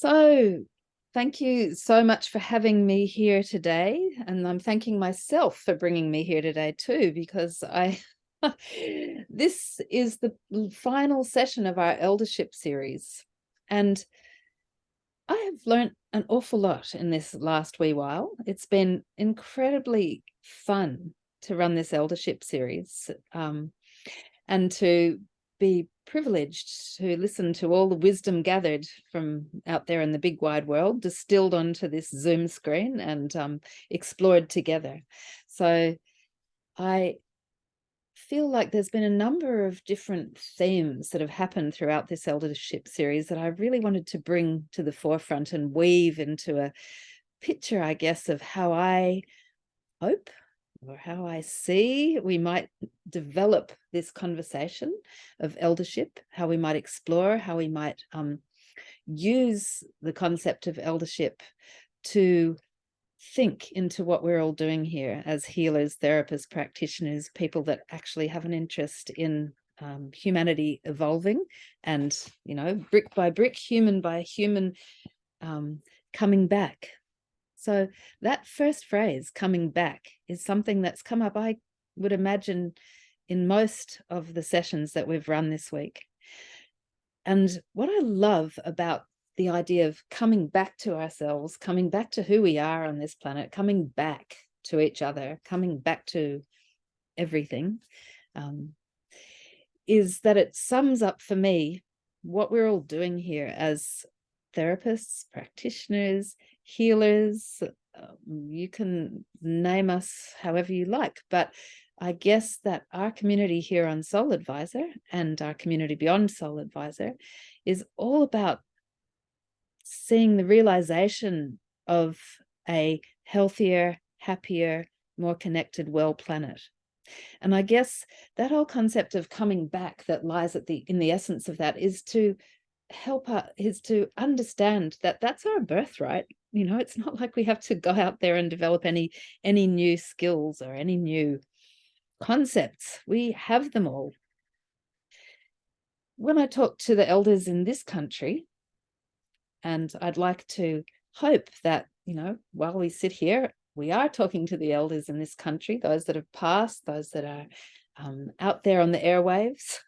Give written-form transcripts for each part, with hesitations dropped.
So, thank you so much for having me here today. And I'm thanking myself for bringing me here today too, because this is the final session of our Eldership series. And I have learned an awful lot in this last wee while. It's been incredibly fun to run this Eldership series, and to be privileged to listen to all the wisdom gathered from out there in the big wide world, distilled onto this Zoom screen and explored together. So I feel like there's been a number of different themes that have happened throughout this Eldership series that I really wanted to bring to the forefront and weave into a picture, I guess, of how I hope or how I see we might develop this conversation of eldership, how we might explore, how we might use the concept of eldership to think into what we're all doing here as healers, therapists, practitioners, people that actually have an interest in humanity evolving and, brick by brick, human by human, coming back. So that first phrase, coming back, is something that's come up, I would imagine, in most of the sessions that we've run this week. And what I love about the idea of coming back to ourselves, coming back to who we are on this planet, coming back to each other, coming back to everything, is that it sums up for me what we're all doing here as therapists, practitioners, healers. You can name us however you like, but I guess that our community here on SoulAdvisor and our community beyond SoulAdvisor is all about seeing the realization of a healthier, happier, more connected, well planet. And I guess that whole concept of coming back that lies in the essence of that is to help us, is to understand that that's our birthright. It's not like we have to go out there and develop any new skills or any new concepts. We have them all. When I talk to the elders in this country, and I'd like to hope that, while we sit here, we are talking to the elders in this country, those that have passed, those that are out there on the airwaves,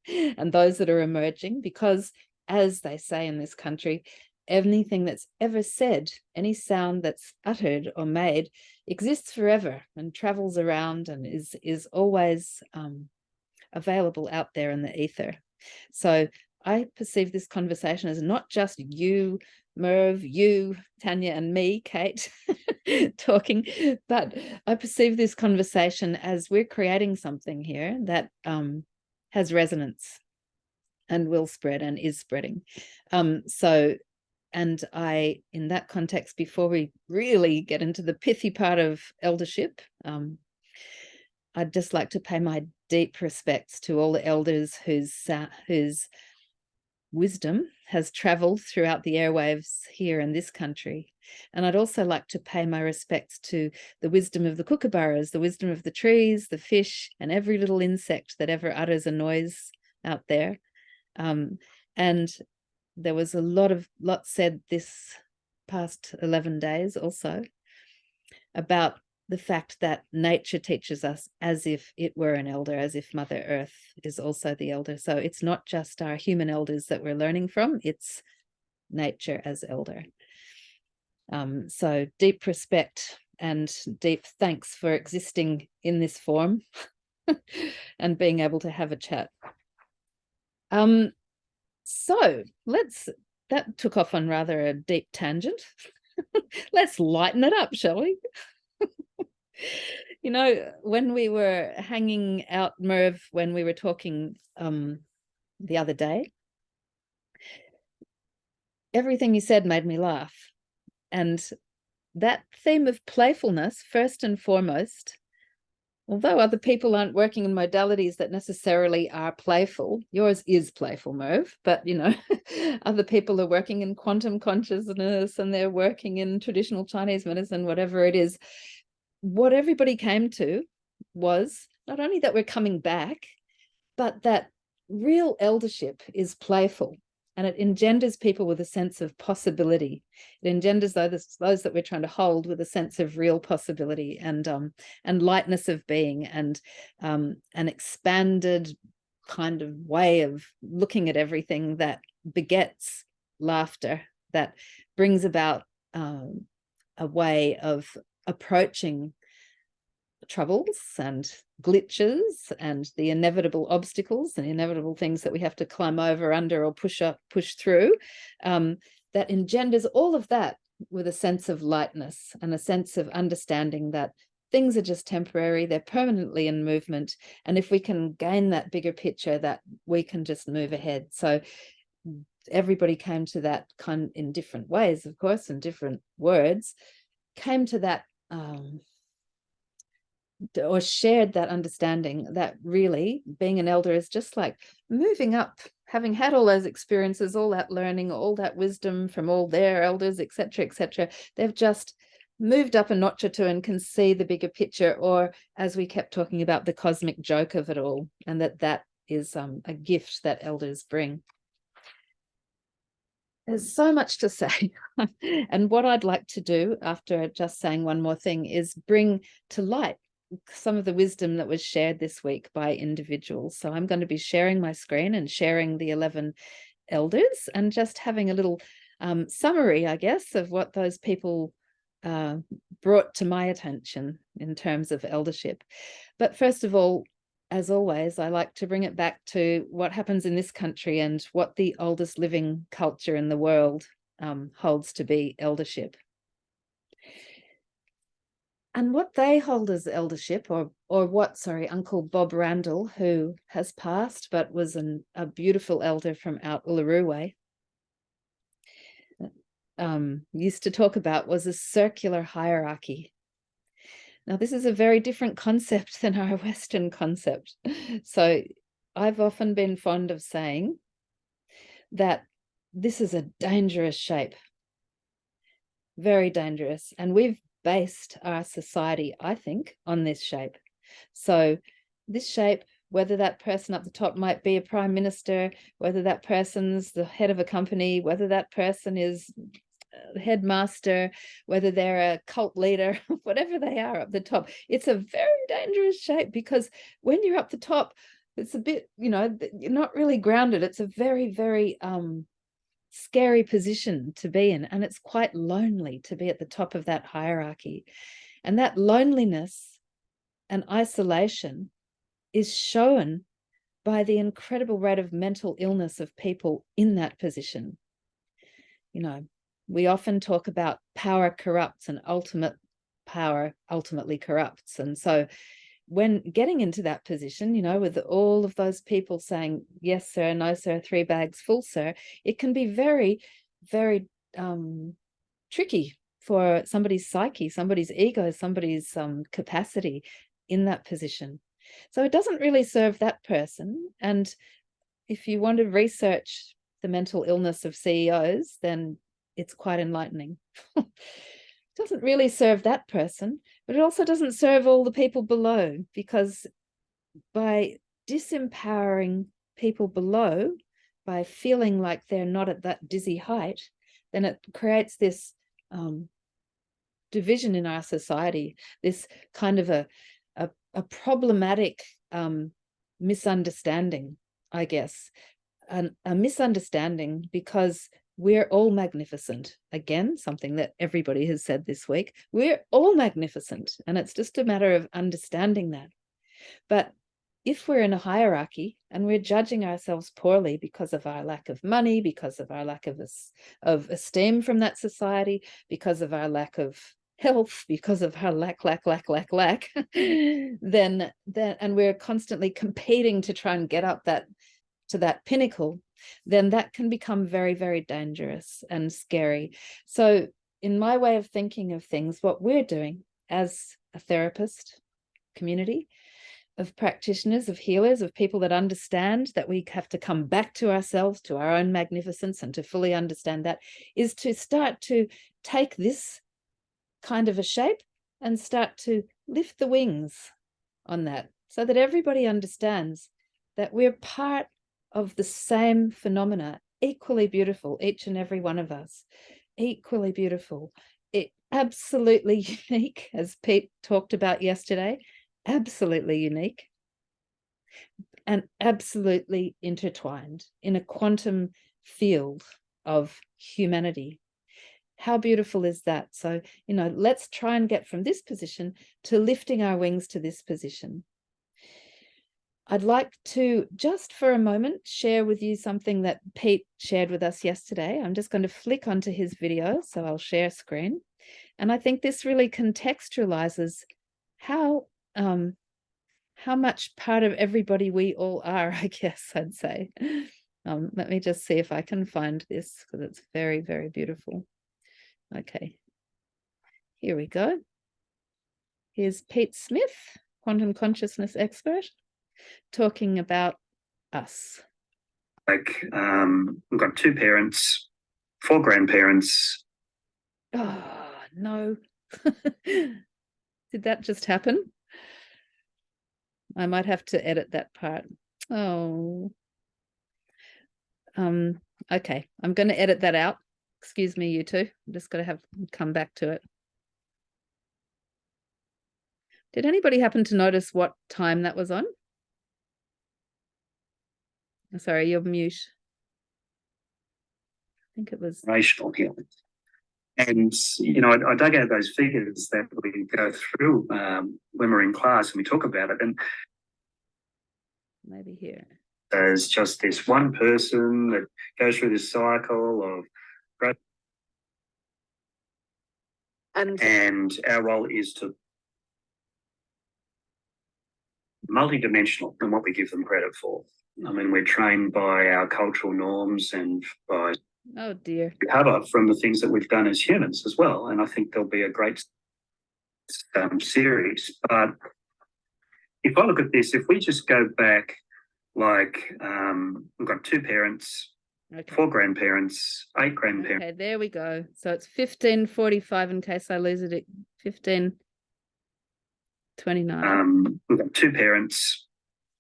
and those that are emerging, because as they say in this country, anything that's ever said, any sound that's uttered or made, exists forever and travels around and is always available out there in the ether. So I perceive this conversation as not just you, Merv, you, Tanya, and me, Cate, talking, but I perceive this conversation as we're creating something here that has resonance and will spread and is spreading. And I, in that context, before we really get into the pithy part of eldership, I'd just like to pay my deep respects to all the elders whose wisdom has traveled throughout the airwaves here in this country. And I'd also like to pay my respects to the wisdom of the kookaburras, the wisdom of the trees, the fish, and every little insect that ever utters a noise out there. And there was a lot said this past 11 days also about the fact that nature teaches us as if it were an elder, as if Mother Earth is also the elder. So it's not just our human elders that we're learning from, it's nature as elder. So deep respect and deep thanks for existing in this form and being able to have a chat. So that took off on rather a deep tangent. Let's lighten it up, shall we? When we were hanging out, Merv, when we were talking the other day, everything you said made me laugh. And that theme of playfulness, first and foremost, although other people aren't working in modalities that necessarily are playful, yours is playful, Merv, but, other people are working in quantum consciousness and they're working in traditional Chinese medicine, whatever it is. What everybody came to was not only that we're coming back, but that real eldership is playful. and it engenders people with a sense of possibility. It engenders those that we're trying to hold with a sense of real possibility and lightness of being, and an expanded kind of way of looking at everything that begets laughter, that brings about a way of approaching troubles and glitches and the inevitable obstacles and inevitable things that we have to climb over, under, or push through, that engenders all of that with a sense of lightness and a sense of understanding that things are just temporary, they're permanently in movement, and if we can gain that bigger picture, that we can just move ahead. So everybody came to that kind in different ways, of course, and different words, came to that or shared that understanding that really being an elder is just like moving up, having had all those experiences, all that learning, all that wisdom from all their elders, etc., etc. They've just moved up a notch or two and can see the bigger picture, or as we kept talking about, the cosmic joke of it all, and that is a gift that elders bring. There's so much to say. And what I'd like to do, after just saying one more thing, is bring to light some of the wisdom that was shared this week by individuals. So I'm going to be sharing my screen and sharing the 11 elders, and just having a little summary, I guess, of what those people brought to my attention in terms of eldership. But first of all, as always, I like to bring it back to what happens in this country and what the oldest living culture in the world holds to be eldership. And what they hold as eldership, or what, sorry, Uncle Bob Randall, who has passed but was a beautiful elder from out Uluru way, used to talk about, was a circular hierarchy. Now, this is a very different concept than our Western concept. So I've often been fond of saying that this is a dangerous shape, very dangerous. And we've based our society, I think, on this shape. So this shape, whether that person up the top might be a prime minister, whether that person's the head of a company, whether that person is the headmaster, whether they're a cult leader, whatever they are up the top, it's a very dangerous shape, because when you're up the top, it's a bit, you're not really grounded. It's a very, very scary position to be in, and it's quite lonely to be at the top of that hierarchy. And that loneliness and isolation is shown by the incredible rate of mental illness of people in that position. We often talk about power corrupts, and ultimate power ultimately corrupts. And so when getting into that position, with all of those people saying, yes, sir, no, sir, 3 bags full, sir, it can be very, very tricky for somebody's psyche, somebody's ego, somebody's capacity in that position. So it doesn't really serve that person. And if you want to research the mental illness of CEOs, then it's quite enlightening. It doesn't really serve that person, but it also doesn't serve all the people below, because by disempowering people below, by feeling like they're not at that dizzy height, then it creates this division in our society, this kind of a problematic misunderstanding, I guess, a misunderstanding because we're all magnificent. Again, something that everybody has said this week. We're all magnificent, and it's just a matter of understanding that. But if we're in a hierarchy and we're judging ourselves poorly because of our lack of money, because of our lack of esteem from that society, because of our lack of health, because of our lack, then and we're constantly competing to try and get up to that pinnacle, then that can become very, very dangerous and scary. So in my way of thinking of things, what we're doing as a therapist community of practitioners, of healers, of people that understand that we have to come back to ourselves, to our own magnificence, and to fully understand that, is to start to take this kind of a shape and start to lift the wings on that, so that everybody understands that we're part of the same phenomena equally beautiful, each and every one of us, equally beautiful. It absolutely unique, as Pete talked about yesterday, absolutely unique, and absolutely intertwined in a quantum field of humanity. How beautiful is that? So, let's try and get from this position to lifting our wings to this position. I'd like to, just for a moment, share with you something that Pete shared with us yesterday. I'm just going to flick onto his video, so I'll share screen. And I think this really contextualizes how much part of everybody we all are, I guess I'd say. Let me just see if I can find this, because it's very, very beautiful. Okay, here we go. Here's Pete Smith, quantum consciousness expert, talking about us. We've got 2 parents, 4 grandparents. Oh, no. Did that just happen? I might have to edit that part. Oh. Okay, I'm going to edit that out. Excuse me, you two. I'm just going to come back to it. Did anybody happen to notice what time that was on? Sorry, you're mute. I think it was Racial healing. And, I dug out those figures that we go through when we're in class and we talk about it. And maybe here. There's just this one person that goes through this cycle of growth. And our role is to multidimensional than what we give them credit for. I mean, we're trained by our cultural norms and by recover from the things that we've done as humans as well. And I think there'll be a great series. But if I look at this, if we just go back, we've got 2 parents, 4 grandparents, 8 grandparents. Okay, there we go. So it's 15:45 in case I lose it at 15:29. We've got 2 parents,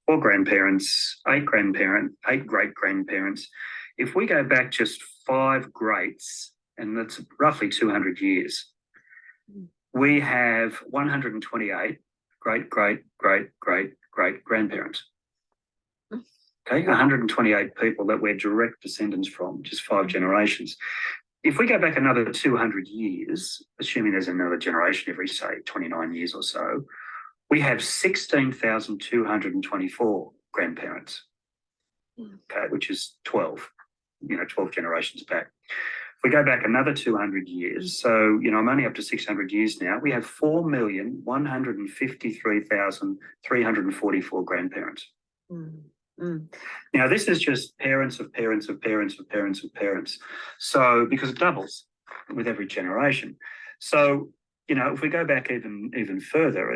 4 grandparents, 8 great-grandparents. If we go back just 5 greats, and that's roughly 200 years, we have 128 great-grandparents. Okay, 128 people that we're direct descendants from, just 5 generations. If we go back another 200 years, assuming there's another generation every, say, 29 years or so, we have 16,224 grandparents, okay, which is 12 generations back. If we go back another 200 years, so, I'm only up to 600 years now, we have 4,153,344 grandparents. Now, this is just parents of parents of parents of parents of parents. So, because it doubles with every generation. So, if we go back even further,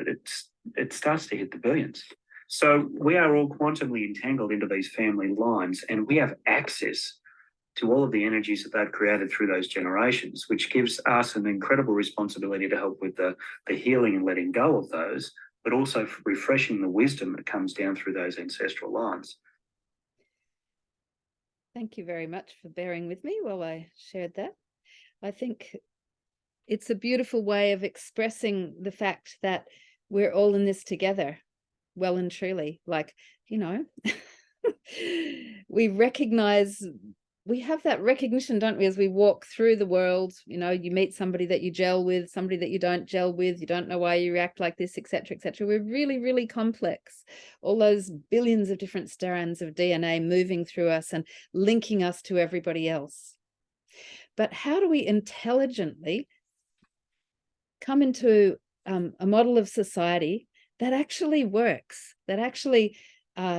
it starts to hit the billions. So we are all quantumly entangled into these family lines, and we have access to all of the energies that they've created through those generations, which gives us an incredible responsibility to help with the healing and letting go of those, but also refreshing the wisdom that comes down through those ancestral lines. Thank you very much for bearing with me while I shared that. I think it's a beautiful way of expressing the fact that we're all in this together, well and truly. We recognize, we have that recognition, don't we, as we walk through the world. You meet somebody that you gel with, somebody that you don't gel with, you don't know why you react like this, etc., etc. We're really, really complex. All those billions of different strands of DNA moving through us and linking us to everybody else. But how do we intelligently come into a model of society that actually works, that actually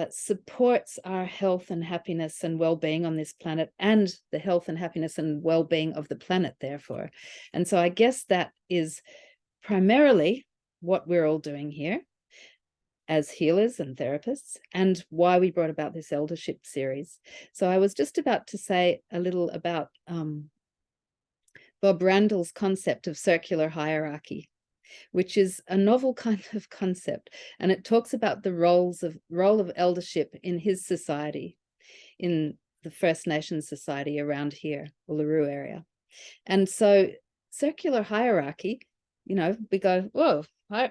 supports our health and happiness and well-being on this planet, and the health and happiness and well-being of the planet, therefore? And so I guess that is primarily what we're all doing here as healers and therapists, and why we brought about this Eldership series. So I was just about to say a little about Bob Randall's concept of circular hierarchy, which is a novel kind of concept, and it talks about the role of eldership in his society, in the First Nations society around here, Uluru area. And so circular hierarchy, you know, we go, whoa,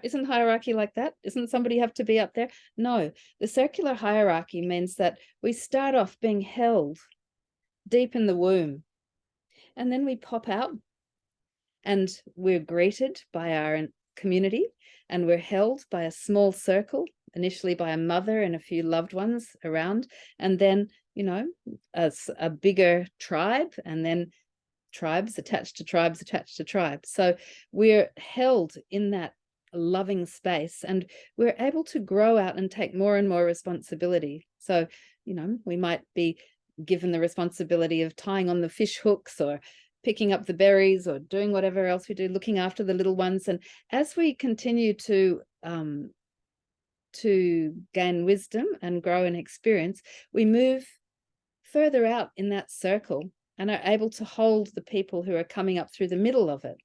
isn't hierarchy like that? Isn't somebody have to be up there? No, the circular hierarchy means that we start off being held deep in the womb, and then we pop out and we're greeted by our community, and we're held by a small circle, initially by a mother and a few loved ones around, and then, you know, as a bigger tribe, and then tribes attached to tribes attached to tribes. So we're held in that loving space, and we're able to grow out and take more and more responsibility. So, you know, we might be given the responsibility of tying on the fish hooks, or picking up the berries, or doing whatever else we do, looking after the little ones. And as we continue to gain wisdom and grow in experience, we move further out in that circle and are able to hold the people who are coming up through the middle of it.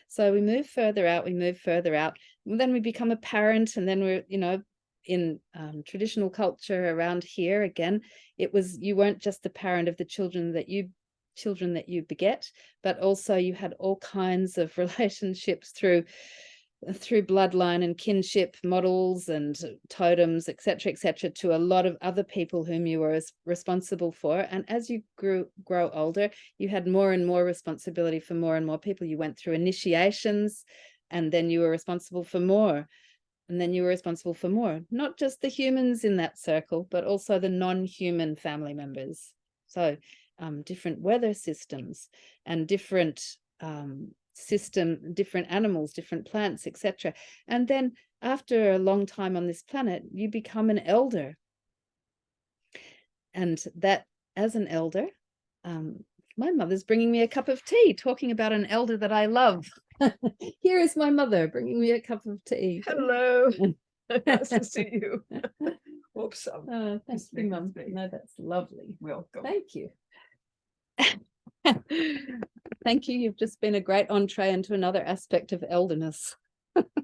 So we move further out, we move further out, and then we become a parent, and then we're, you know, in traditional culture around here, again, it was, you weren't just the parent of the children that you beget, but also you had all kinds of relationships through bloodline and kinship models and totems, etc., to a lot of other people whom you were responsible for. And as you grow older, you had more and more responsibility for more and more people. You went through initiations, and then you were responsible for more, and then you were responsible for more, not just the humans in that circle, but also the non-human family members. So different weather systems and different different animals, different plants, etc. And then after a long time on this planet, you become an elder. And that, as an elder, my mother's bringing me a cup of tea, talking about an elder that I love. Here is my mother bringing me a cup of tea. Hello. Nice to see you. Whoops. Thank you, Mum. No, that's lovely. Welcome. Thank you. Thank you. You've just been a great entree into another aspect of elderness.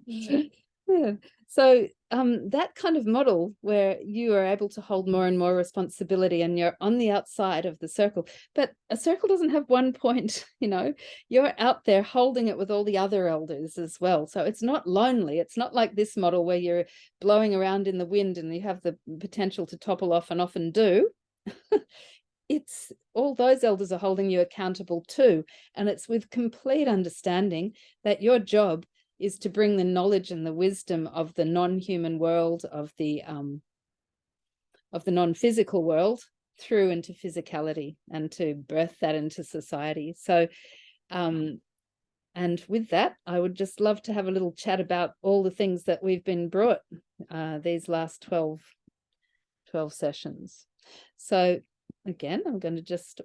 Yeah. So that kind of model where you are able to hold more and more responsibility, and you're on the outside of the circle, but a circle doesn't have one point, you know, you're out there holding it with all the other elders as well. So it's not lonely. It's not like this model where you're blowing around in the wind and you have the potential to topple off, and often do. It's all those elders are holding you accountable too. And it's with complete understanding that your job is to bring the knowledge and the wisdom of the non-human world, of the non-physical world, through into physicality, and to birth that into society. So and with that, I would just love to have a little chat about all the things that we've been brought these last 12 sessions. So again, I'm going to just,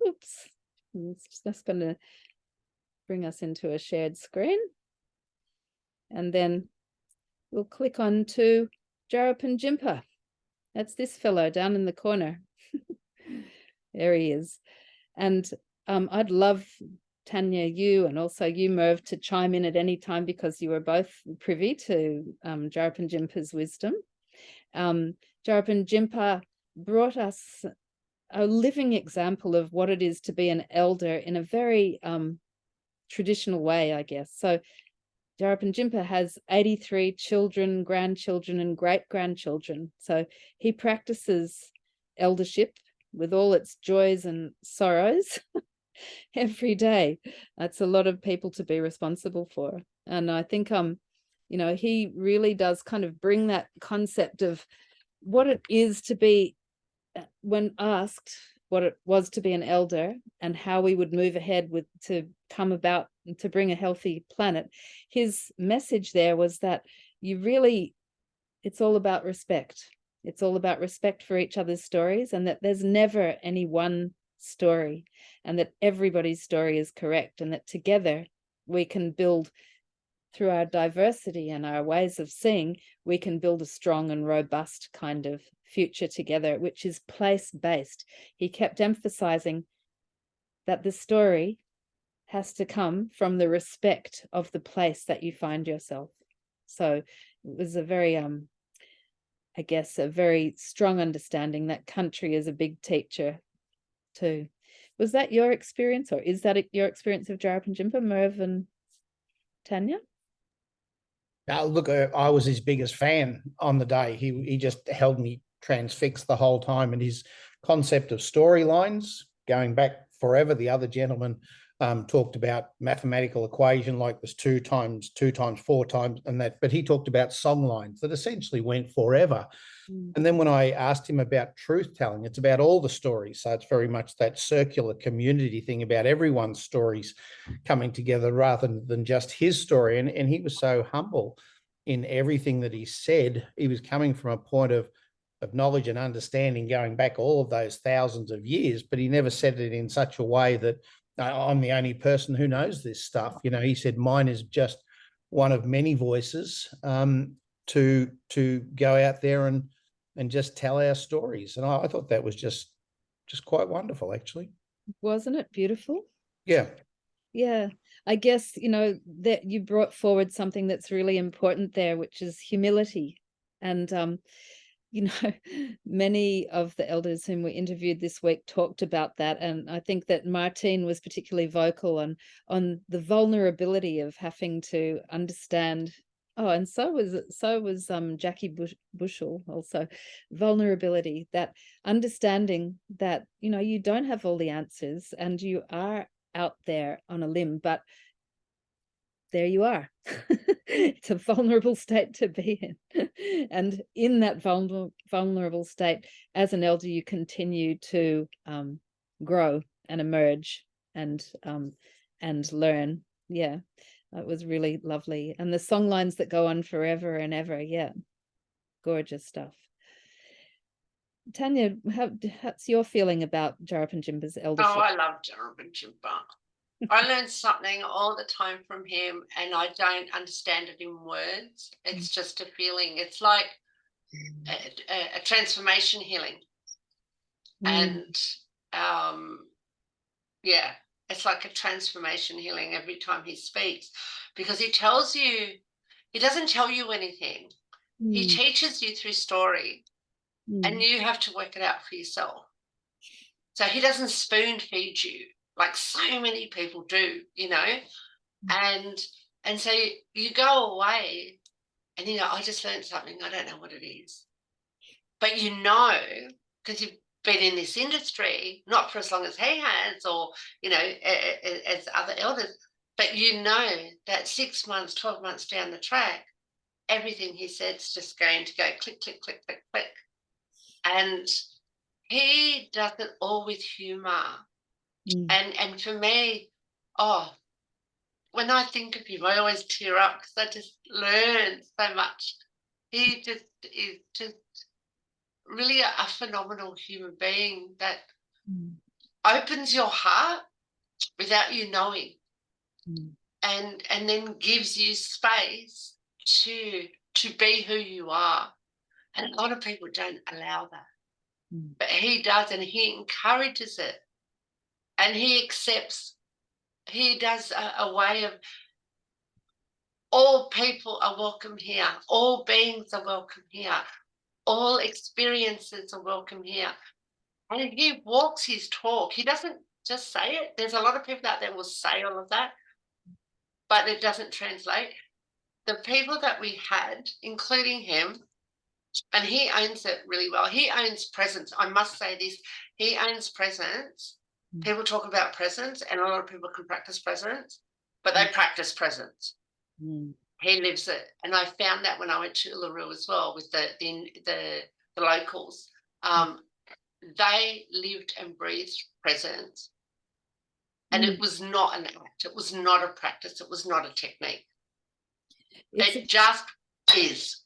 it's just going to bring us into a shared screen. And then we'll click on to Jarapan Jimpa. That's this fellow down in the corner. There he is. And I'd love, Tanya, you, and also you, Merv, to chime in at any time, because you were both privy to Jarapan Jimpa's wisdom. Jarapan Jimpa brought us a living example of what it is to be an elder in a very traditional way, I guess. So Jarapan Jimpa has 83 children, grandchildren, and great-grandchildren. So he practices eldership with all its joys and sorrows every day. That's a lot of people to be responsible for. And I think, you know, he really does kind of bring that concept of what it is to be, when asked what it was to be an elder and how we would move ahead with to come about to bring a healthy planet. His message there was that it's all about respect. It's all about respect for each other's stories, and that there's never any one story, and that everybody's story is correct, and that together we can build, through our diversity and our ways of seeing, we can build a strong and robust kind of future together, which is place-based. He kept emphasizing that the story has to come from the respect of the place that you find yourself. So it was a very, I guess, a very strong understanding that country is a big teacher. too. Was that your experience, or is that your experience of Jarapinjimpa, Merv and Tanya? Look, I was his biggest fan on the day. He just held me transfixed the whole time, and his concept of storylines going back forever. The other gentleman talked about mathematical equation like this 2 times 2 times 4 times and that, but he talked about song lines that essentially went forever. And then when I asked him about truth telling, it's about all the stories. So it's very much that circular community thing about everyone's stories coming together rather than just his story. And he was so humble in everything that he said. He was coming from a point of knowledge and understanding going back all of those thousands of years, but he never said it in such a way that I'm the only person who knows this stuff. You know, he said mine is just one of many voices to go out there and just tell our stories. And I thought that was just quite wonderful, actually. Wasn't it beautiful? Yeah. Yeah. I guess, you know, that you brought forward something that's really important there, which is humility. And, you know, many of the elders whom we interviewed this week talked about that. And I think that Martine was particularly vocal on the vulnerability of having to understand. Oh, and so was Jackie Bushell also. Vulnerability, that understanding that, you know, you don't have all the answers and you are out there on a limb, but there you are. It's a vulnerable state to be in. And in that vulnerable state, as an elder, you continue to grow and emerge and learn. Yeah. That was really lovely. And the song lines that go on forever and ever. Yeah. Gorgeous stuff. Tanya, what's your feeling about Jarapinjimpa's eldership? Oh, I love Jarapinjimpa. I learn something all the time from him, and I don't understand it in words. It's just a feeling. It's like a transformation healing. And yeah, it's like a transformation healing every time he speaks, because he tells you, he doesn't tell you anything. He teaches you through story, and you have to work it out for yourself. So he doesn't spoon feed you like so many people do, you know. And so you go away and you know, I just learned something, I don't know what it is. But you know, because you've been in this industry, not for as long as he has, or, you know, as other elders, but you know that 6 months, 12 months down the track, everything he said's just going to go click, click, click, click, click. And he does it all with humor. And for me, oh, when I think of him, I always tear up because I just learn so much. He just is just really a phenomenal human being that opens your heart without you knowing, and then gives you space to be who you are. And a lot of people don't allow that, but he does, and he encourages it, and he accepts. He does a way of all people are welcome here, all beings are welcome here, all experiences are welcome here. And he walks his talk. He doesn't just say it. There's a lot of people out there will say all of that, but it doesn't translate. The people that we had, including him, and he owns it really well. He owns presence. I must say this. He owns presence. People talk about presence, and a lot of people can practice presence, but they practice presence. He lives it. And I found that when I went to Uluru as well with the locals. They lived and breathed presence. And it was not an act. It was not a practice. It was not a technique. It just is.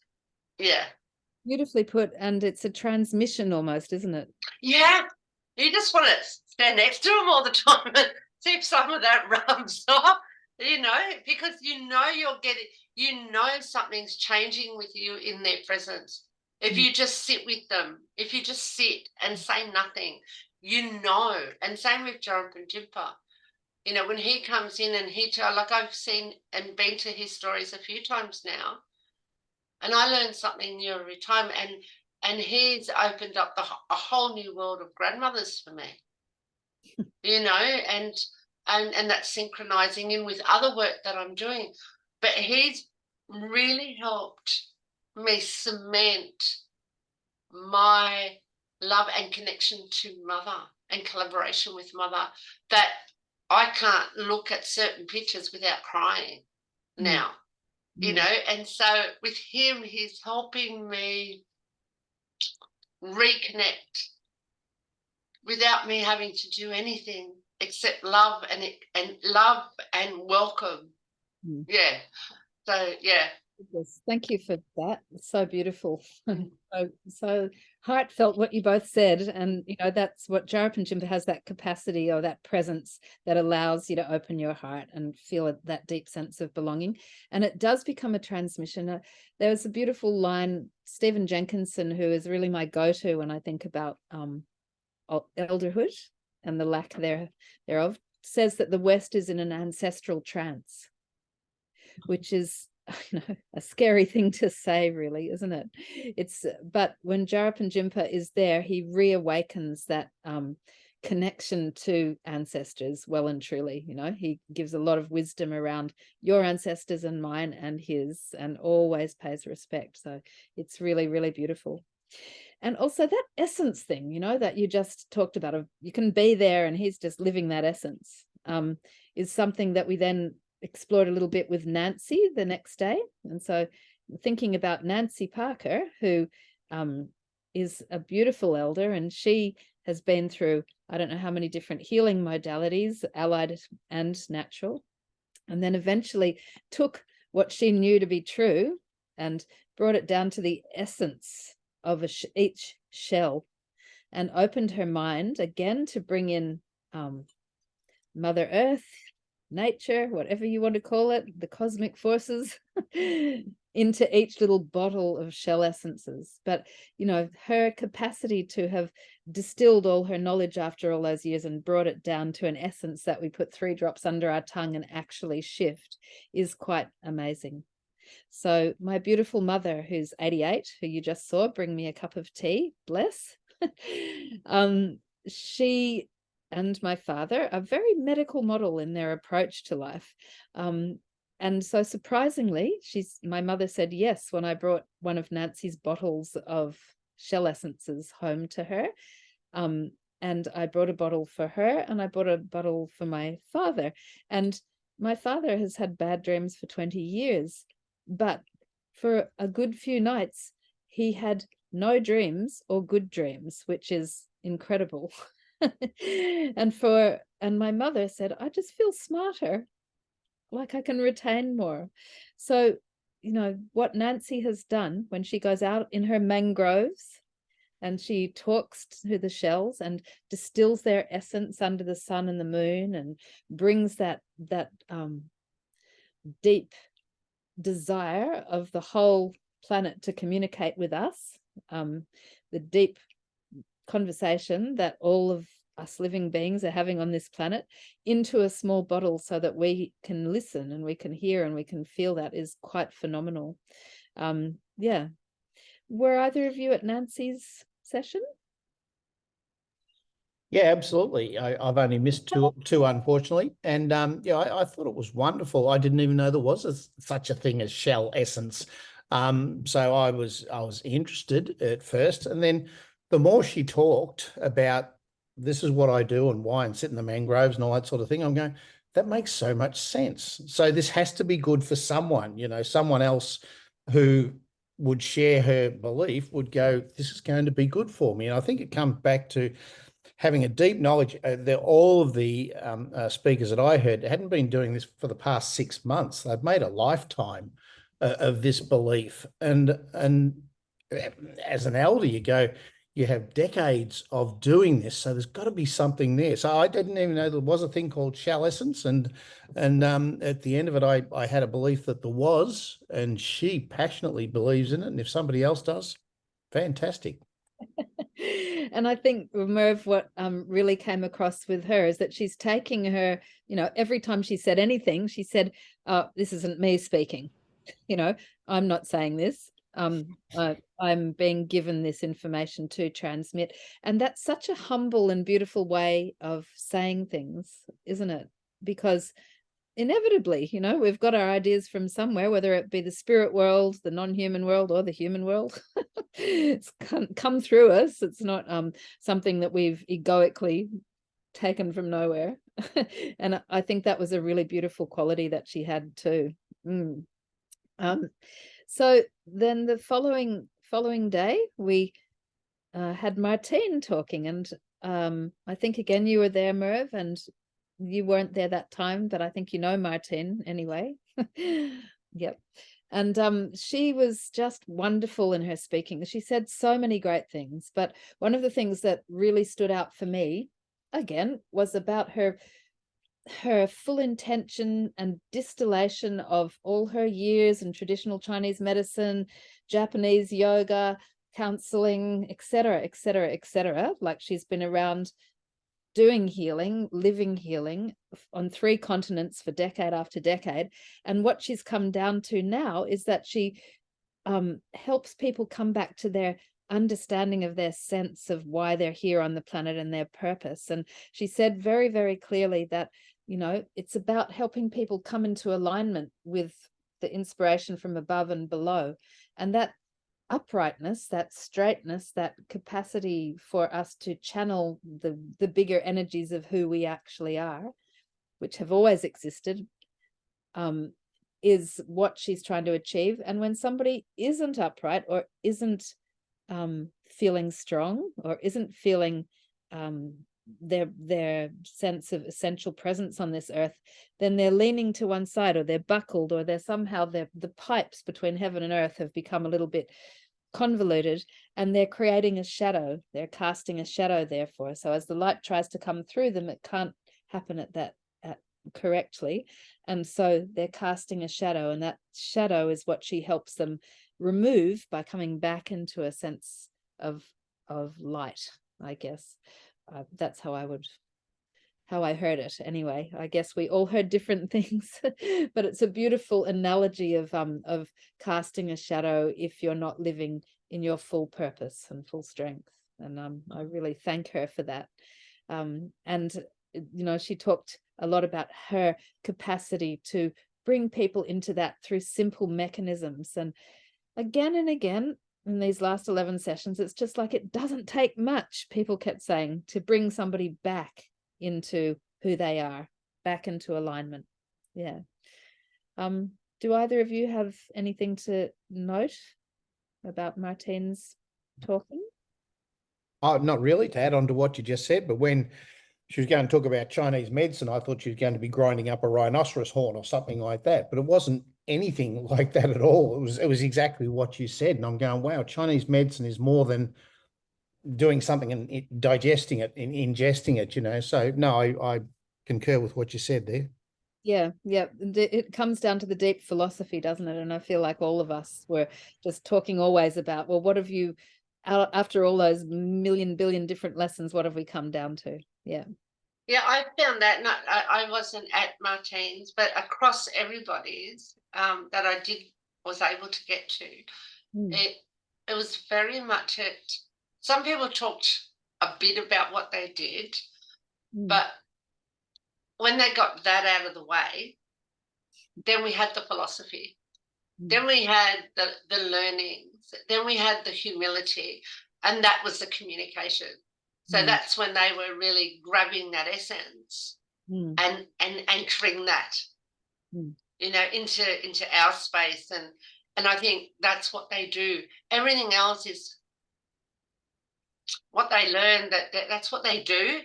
Yeah. Beautifully put. And it's a transmission almost, isn't it? Yeah. You just want to stand next to him all the time and see if some of that rubs off, you know, because you know you're getting, you know something's changing with you in their presence. If you just sit with them, if you just sit and say nothing, you know. And same with Jarapinjimpa. You know, when he comes in and like I've seen and been to his stories a few times now, and I learn something new every time. And he's opened up a whole new world of grandmothers for me. you know, and that's synchronizing in with other work that I'm doing. But he's really helped me cement my love and connection to mother and collaboration with mother, that I can't look at certain pictures without crying now, you know. And so with him, he's helping me reconnect without me having to do anything except love and love and welcome. Yeah. So yeah. Yes, thank you for that. It's so beautiful. so heartfelt what you both said. And, you know, that's what Jarapin Jimpa has, that capacity or that presence that allows you to open your heart and feel that deep sense of belonging. And it does become a transmission. There was a beautiful line, Stephen Jenkinson, who is really my go-to when I think about elderhood and the lack thereof, says that the West is in an ancestral trance, which is, you know, a scary thing to say, really, isn't it? But when Jarapin Jimpa is there, he reawakens that connection to ancestors well and truly. You know, he gives a lot of wisdom around your ancestors and mine and his, and always pays respect. So it's really, really beautiful. And also that essence thing, you know, that you just talked about, of you can be there and he's just living that essence, is something that we then explored a little bit with Nancy the next day. And so thinking about Nancy Parker, who is a beautiful elder, and she has been through, I don't know how many different healing modalities, allied and natural, and then eventually took what she knew to be true and brought it down to the essence of each shell, and opened her mind again to bring in Mother Earth, nature, whatever you want to call it, the cosmic forces, into each little bottle of shell essences. But, you know, her capacity to have distilled all her knowledge after all those years and brought it down to an essence that we put 3 drops under our tongue and actually shift is quite amazing. So my beautiful mother, who's 88, who you just saw bring me a cup of tea, bless, she and my father are very medical model in their approach to life. And so surprisingly, my mother said yes when I brought one of Nancy's bottles of shell essences home to her. And I brought a bottle for her and I brought a bottle for my father. And my father has had bad dreams for 20 years, but for a good few nights, he had no dreams or good dreams, which is incredible. And my mother said, I just feel smarter, like I can retain more. So, you know, what Nancy has done when she goes out in her mangroves and she talks to the shells and distills their essence under the sun and the moon, and brings that deep desire of the whole planet to communicate with us, the deep conversation that all of us living beings are having on this planet, into a small bottle so that we can listen and we can hear and we can feel, that is quite phenomenal. Yeah. Were either of you at Nancy's session? Yeah, absolutely. I've only missed two, unfortunately. And yeah, I thought it was wonderful. I didn't even know there was such a thing as shell essence. So I was interested at first, and then the more she talked about this is what I do and why, and sit in the mangroves and all that sort of thing, I'm going, that makes so much sense. So this has to be good for someone, you know, someone else who would share her belief would go, this is going to be good for me. And I think it comes back to having a deep knowledge. All of the speakers that I heard hadn't been doing this for the past 6 months. They've made a lifetime of this belief. And as an elder, you go, you have decades of doing this, so there's got to be something there. So I didn't even know there was a thing called shell essence, and at the end of it, I had a belief that there was, and she passionately believes in it. And if somebody else does, fantastic. And I think, Merv, what really came across with her is that she's taking her, you know, every time she said anything, she said, this isn't me speaking. You know, I'm not saying this. I'm being given this information to transmit. And that's such a humble and beautiful way of saying things, isn't it? Because inevitably, you know, we've got our ideas from somewhere, whether it be the spirit world, the non-human world, or the human world. It's come through us. It's not something that we've egoically taken from nowhere. And I think that was a really beautiful quality that she had too. So then the following day, we had Martine talking, and I think again you were there, Merv, and you weren't there that time, but I think you know Martine anyway. Yep. And she was just wonderful in her speaking. She said so many great things, but one of the things that really stood out for me, again, was about her full intention and distillation of all her years in traditional Chinese medicine, Japanese yoga, counseling, etc., etc., etc. Like, she's been around doing healing, living healing on 3 continents for decade after decade. And what she's come down to now is that she helps people come back to their understanding of their sense of why they're here on the planet and their purpose. And she said very, very clearly that, you know, it's about helping people come into alignment with the inspiration from above and below. And that uprightness, that straightness, that capacity for us to channel the bigger energies of who we actually are, which have always existed, is what she's trying to achieve. And when somebody isn't upright, or isn't feeling strong, or isn't feeling their sense of essential presence on this earth, then they're leaning to one side, or they're buckled, or they're somehow the pipes between heaven and earth have become a little bit convoluted, and they're creating a shadow. They're casting a shadow, therefore. So as the light tries to come through them, it can't happen at correctly, and so they're casting a shadow, and that shadow is what she helps them remove by coming back into a sense of light, I guess. That's how I heard it anyway. I guess we all heard different things, but it's a beautiful analogy of casting a shadow if you're not living in your full purpose and full strength. And I really thank her for that. And you know, she talked a lot about her capacity to bring people into that through simple mechanisms. And again and again, in these last 11 sessions, it's just like, it doesn't take much, people kept saying, to bring somebody back into who they are, back into alignment. Yeah. Do either of you have anything to note about Martine's talking? Oh, not really, to add on to what you just said, but when she was going to talk about Chinese medicine, I thought she was going to be grinding up a rhinoceros horn or something like that, but it wasn't anything like that at all. It was exactly what you said, and I'm going, wow, Chinese medicine is more than doing something and digesting it and ingesting it, you know. So no, I concur with what you said there. Yeah, it comes down to the deep philosophy, doesn't it? And I feel like all of us were just talking always about, well, what have you, after all those million billion different lessons, what have we come down to? Yeah. Yeah, I found that, I wasn't at Martine's, but across everybody's that I was able to get to, it was very much it. Some people talked a bit about what they did, but when they got that out of the way, then we had the philosophy, then we had the learnings, then we had the humility, and that was the communication. So that's when they were really grabbing that essence and anchoring that, you know, into our space. And I think that's what they do. Everything else is what they learn, that's what they do,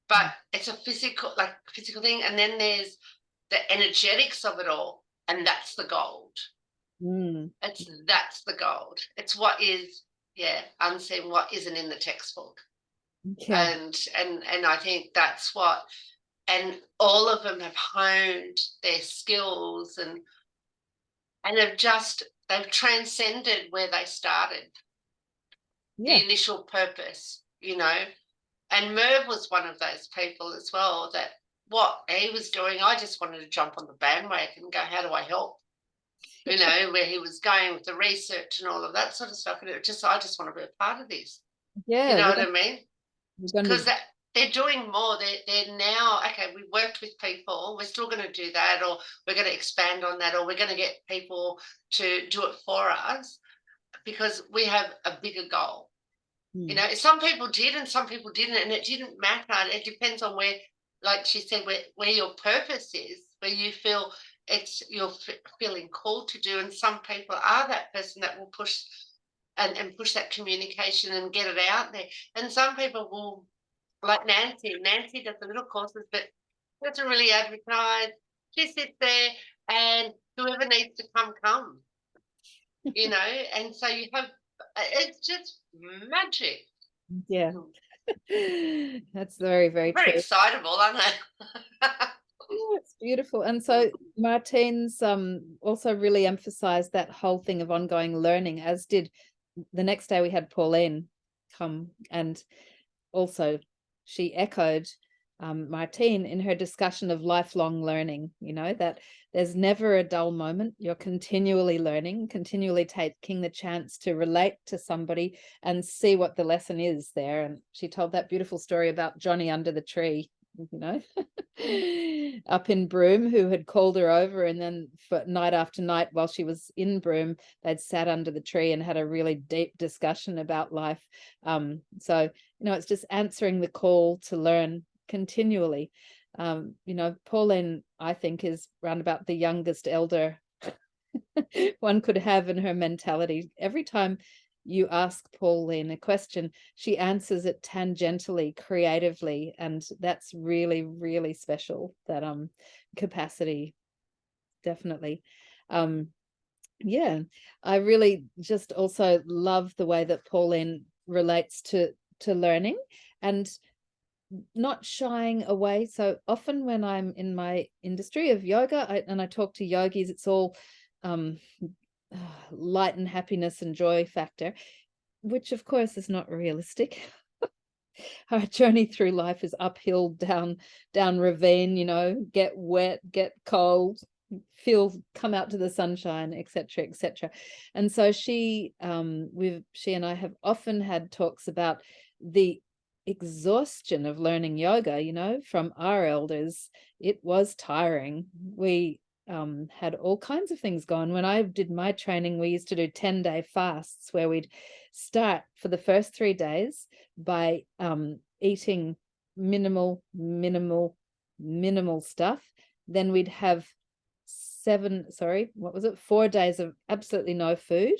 but it's a physical thing. And then there's the energetics of it all, and that's the gold. That's the gold. It's what is, unseen, what isn't in the textbook. Okay. And I think that's what, and all of them have honed their skills and they've transcended where they started. The initial purpose, you know. And Merv was one of those people as well, that what he was doing, I just wanted to jump on the bandwagon and go, how do I help? you know, where he was going with the research and all of that sort of stuff. And I just want to be a part of this. Yeah. You know what I mean? Because they're doing more. They're now, okay, we worked with people, we're still going to do that, or we're going to expand on that, or we're going to get people to do it for us because we have a bigger goal. You know, some people did and some people didn't, and it didn't matter. It depends on where, like she said, where your purpose is, where you feel you're feeling called to do. And some people are that person that will push and push that communication and get it out there. And some people will, like Nancy does the little courses, but doesn't really advertise. She sits there and whoever needs to come, you know, and so you have, it's just magic. Yeah. That's very, very Very true. excitable, aren't they? Oh, it's beautiful. And so Martine's also really emphasized that whole thing of ongoing learning, as did the next day we had Pauline come, and also she echoed Martine in her discussion of lifelong learning, you know, that there's never a dull moment. You're continually learning, continually taking the chance to relate to somebody and see what the lesson is there. And she told that beautiful story about Johnny under the tree, you know, up in Broome, who had called her over, and then for night after night while she was in Broome, they'd sat under the tree and had a really deep discussion about life. So, you know, it's just answering the call to learn continually. You know, Pauline, I think, is round about the youngest elder one could have in her mentality. Every time you ask Pauline a question, she answers it tangentially, creatively, and that's really, really special, that capacity, definitely. Yeah, I really just also love the way that Pauline relates to learning and not shying away. So often when I'm in my industry of yoga and I talk to yogis, it's all light and happiness and joy factor, which of course is not realistic. Our journey through life is uphill, down ravine, you know, get wet, get cold, come out to the sunshine, etc., etc. And so she and I have often had talks about the exhaustion of learning yoga, you know, from our elders. It was tiring. We had all kinds of things going. When I did my training, we used to do 10-day fasts where we'd start for the first 3 days by eating minimal stuff. Then we'd have 4 days of absolutely no food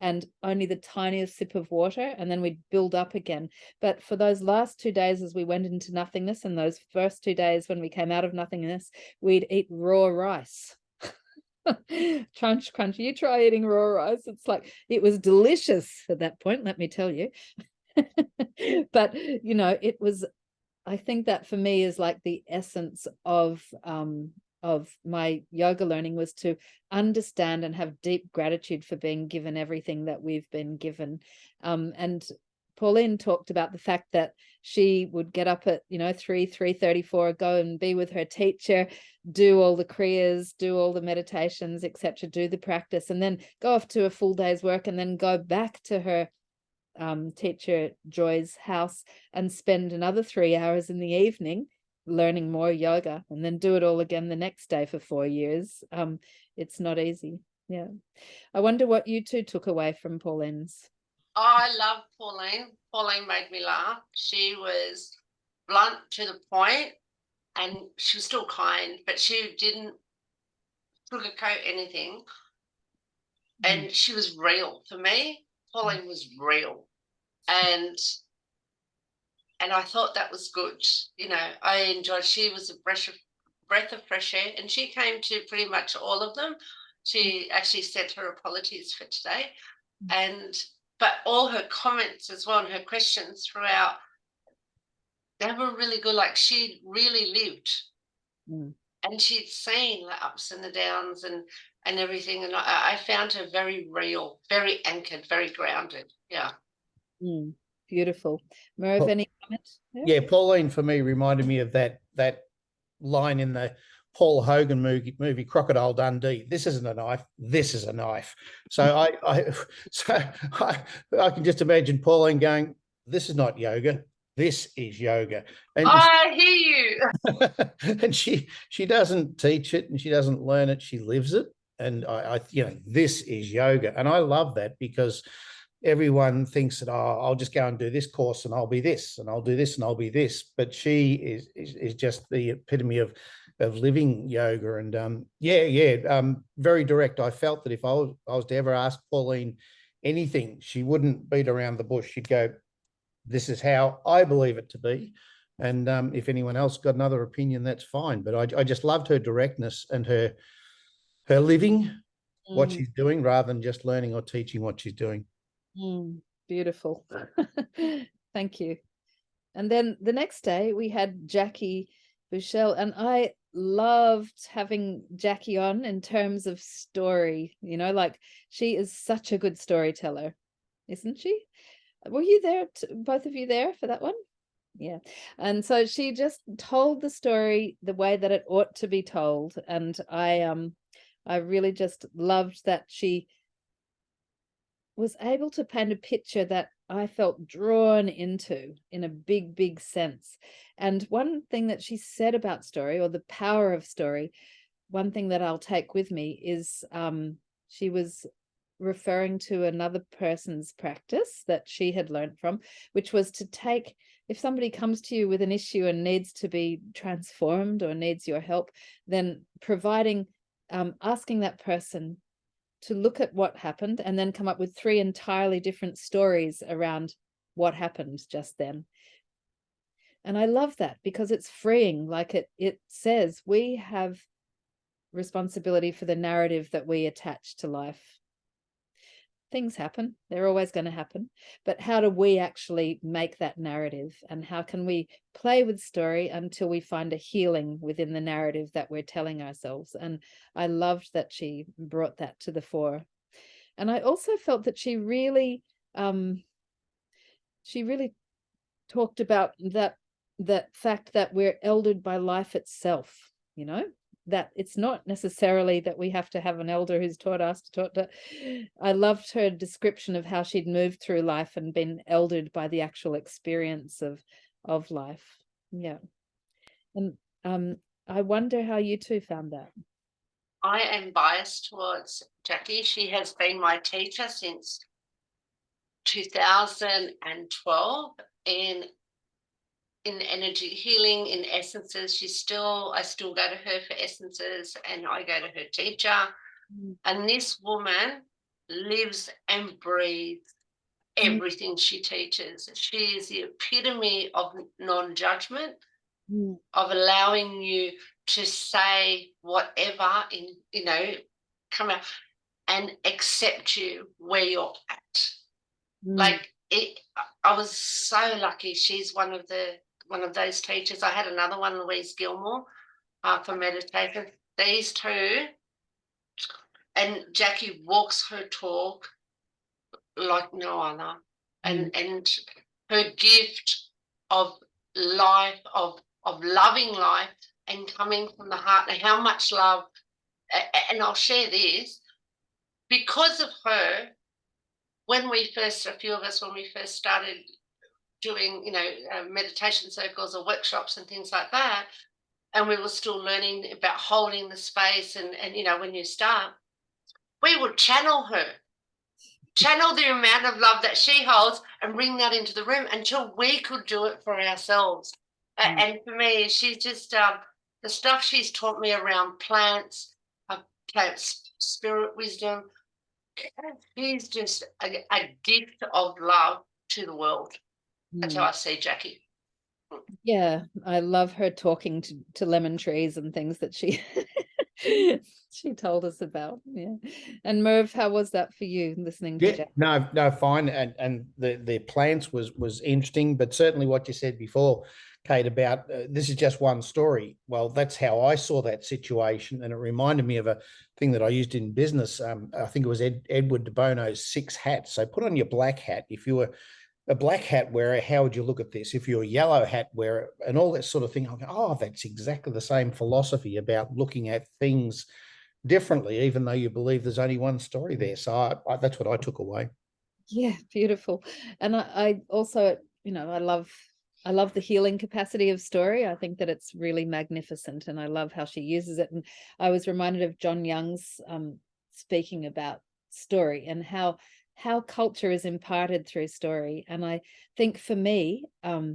and only the tiniest sip of water, and then we'd build up again. But for those last 2 days, as we went into nothingness, and those first 2 days when we came out of nothingness, we'd eat raw rice. Crunch. You try eating raw rice. It's like, it was delicious at that point, let me tell you. But, you know, it was, I think that for me is like the essence of my yoga learning, was to understand and have deep gratitude for being given everything that we've been given. And Pauline talked about the fact that she would get up at, you know, 3:34, go and be with her teacher, do all the kriyas, do all the meditations, etc., do the practice, and then go off to a full day's work, and then go back to her teacher Joy's house and spend another 3 hours in the evening learning more yoga, and then do it all again the next day for 4 years. It's not easy. Yeah. I wonder what you two took away from Pauline's. I love Pauline. Pauline made me laugh. She was blunt, to the point, and she was still kind, but she didn't sugarcoat anything. And she was real. For me, Pauline was real. And I thought that was good. You know, I enjoyed, she was a breath of fresh air, and she came to pretty much all of them. She actually sent her apologies for today. But all her comments as well, and her questions throughout, they were really good. Like, she really lived. And she'd seen the ups and the downs and everything. And I found her very real, very anchored, very grounded. Yeah. Beautiful. Merv, any comment? Yeah, Pauline for me reminded me of that line in the Paul Hogan movie Crocodile Dundee. This isn't a knife. This is a knife. So I can just imagine Pauline going, "This is not yoga. This is yoga." And I hear you. and she doesn't teach it and she doesn't learn it. She lives it. And I this is yoga, and I love that because everyone thinks that, oh, I'll just go and do this course and I'll be this, and I'll do this and I'll be this. But she is just the epitome of living yoga. And very direct. I felt that if I was to ever ask Pauline anything, she wouldn't beat around the bush. She'd go, "This is how I believe it to be." And if anyone else got another opinion, that's fine. But I just loved her directness and her living what she's doing rather than just learning or teaching what she's doing. Beautiful. Thank you. And then the next day we had Jackie Bushell, and I loved having Jackie on in terms of story. Like, she is such a good storyteller, isn't she? Were you there, both of you there for that one? Yeah. And so she just told the story the way that it ought to be told. And I really just loved that she was able to paint a picture that I felt drawn into in a big, big sense. And one thing that she said about story, or the power of story, one thing that I'll take with me is she was referring to another person's practice that she had learned from, which was to take, if somebody comes to you with an issue and needs to be transformed or needs your help, then asking that person to look at what happened and then come up with 3 entirely different stories around what happened just then. And I love that because it's freeing. Like it says we have responsibility for the narrative that we attach to life. Things happen, they're always going to happen, but how do we actually make that narrative, and how can we play with story until we find a healing within the narrative that we're telling ourselves? And I loved that she brought that to the fore. And I also felt that she really talked about that fact that we're eldered by life itself, that it's not necessarily that we have to have an elder who's taught us to talk to. I loved her description of how she'd moved through life and been eldered by the actual experience of life. Yeah. And I wonder how you two found that. I am biased towards Jackie. She has been my teacher since 2012 in energy healing, in essences. I still go to her for essences, and I go to her teacher. And this woman lives and breathes everything she teaches. She is the epitome of non-judgment, of allowing you to say whatever come out and accept you where you're at. Like I was so lucky. She's one of those teachers. I had another one, Louise Gilmore, for meditation. These two, and Jackie walks her talk like no other. And her gift of life, of loving life and coming from the heart, and how much love. And I'll share this, because of her, a few of us, when we first started doing, meditation circles or workshops and things like that, and we were still learning about holding the space, and when you start, we would channel the amount of love that she holds and bring that into the room until we could do it for ourselves. And for me, she's just the stuff she's taught me around plants, spirit wisdom. She's just a gift of love to the world. That's how I see Jackie. Yeah, I love her talking to lemon trees and things that she she told us about. Yeah. And Merv, how was that for you, listening to Jackie? No, fine. And the plants was interesting, but certainly what you said before, Cate, about this is just one story. Well, that's how I saw that situation, and it reminded me of a thing that I used in business. I think it was Edward de Bono's 6 hats. So put on your black hat if you were a black hat wearer, how would you look at this? If you're a yellow hat wearer and all that sort of thing, I'll go, oh, that's exactly the same philosophy about looking at things differently, even though you believe there's only one story there. So that's what I took away. Yeah, beautiful. And I also, I love the healing capacity of story. I think that it's really magnificent, and I love how she uses it. And I was reminded of Jon Young's speaking about story and how culture is imparted through story. And I think for me, that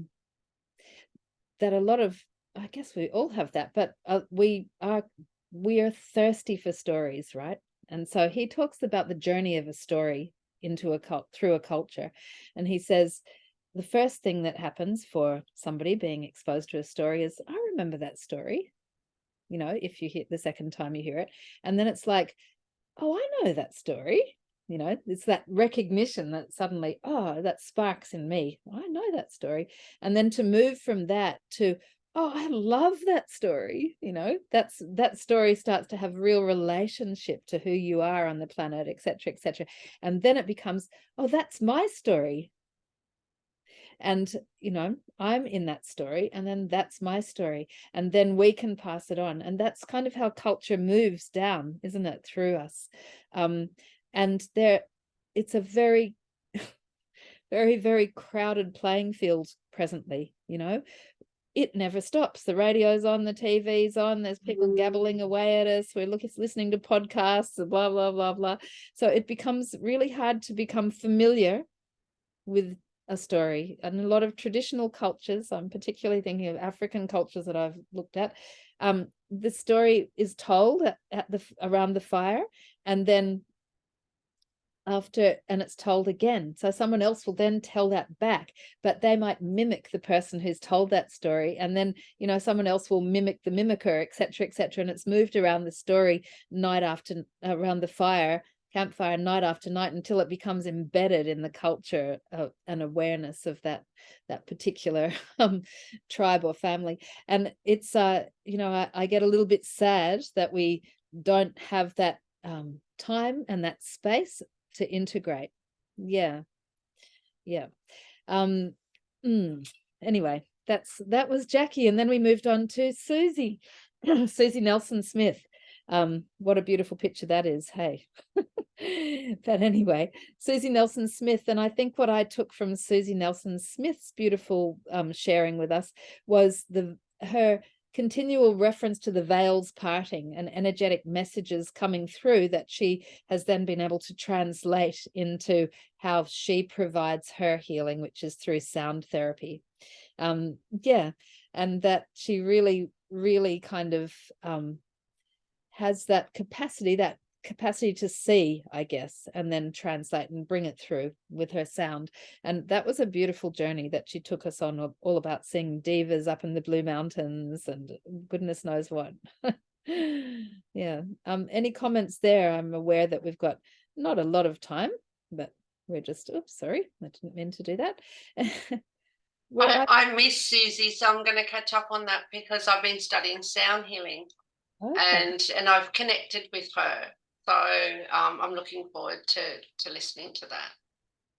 a lot of, I guess we all have that, but we are thirsty for stories, right? And so he talks about the journey of a story into a through a culture, and he says the first thing that happens for somebody being exposed to a story is, I remember that story, if you hit the second time you hear it, and then it's like, oh, I know that story. It's that recognition that suddenly, oh, that sparks in me. I know that story. And then to move from that to, oh, I love that story. That story starts to have real relationship to who you are on the planet, etc., etc. And then it becomes, oh, that's my story. And, I'm in that story, and then that's my story. And then we can pass it on. And that's kind of how culture moves down, isn't it, through us? And it's a very, very, very crowded playing field presently, It never stops. The radio's on, the TV's on, there's people gabbling away at us. We're listening to podcasts, blah, blah, blah, blah. So it becomes really hard to become familiar with a story. And a lot of traditional cultures, I'm particularly thinking of African cultures that I've looked at, the story is told around the fire, and then and it's told again. So someone else will then tell that back, but they might mimic the person who's told that story. And then, someone else will mimic the mimicker, etc., etc. And it's moved around the story around the campfire night after night, until it becomes embedded in the culture and awareness of that particular tribe or family. And it's I get a little bit sad that we don't have that time and that space to integrate. Yeah. Anyway, that was Jackie, and then we moved on to Susie. Susie Nelson Smith. What a beautiful picture that is, hey. But anyway, Susie Nelson Smith, and I think what I took from Susie Nelson Smith's beautiful sharing with us was her continual reference to the veils parting and energetic messages coming through that she has then been able to translate into how she provides her healing, which is through sound therapy. And that she really, really kind of has that capacity to see, I guess, and then translate and bring it through with her sound. And that was a beautiful journey that she took us on, all about seeing divas up in the Blue Mountains and goodness knows what. Yeah. Any comments there? I'm aware that we've got not a lot of time, but we're just, oops, sorry, I didn't mean to do that. Well, I miss Susie, so I'm going to catch up on that, because I've been studying sound healing. Okay. And I've connected with her. So I'm looking forward to listening to that.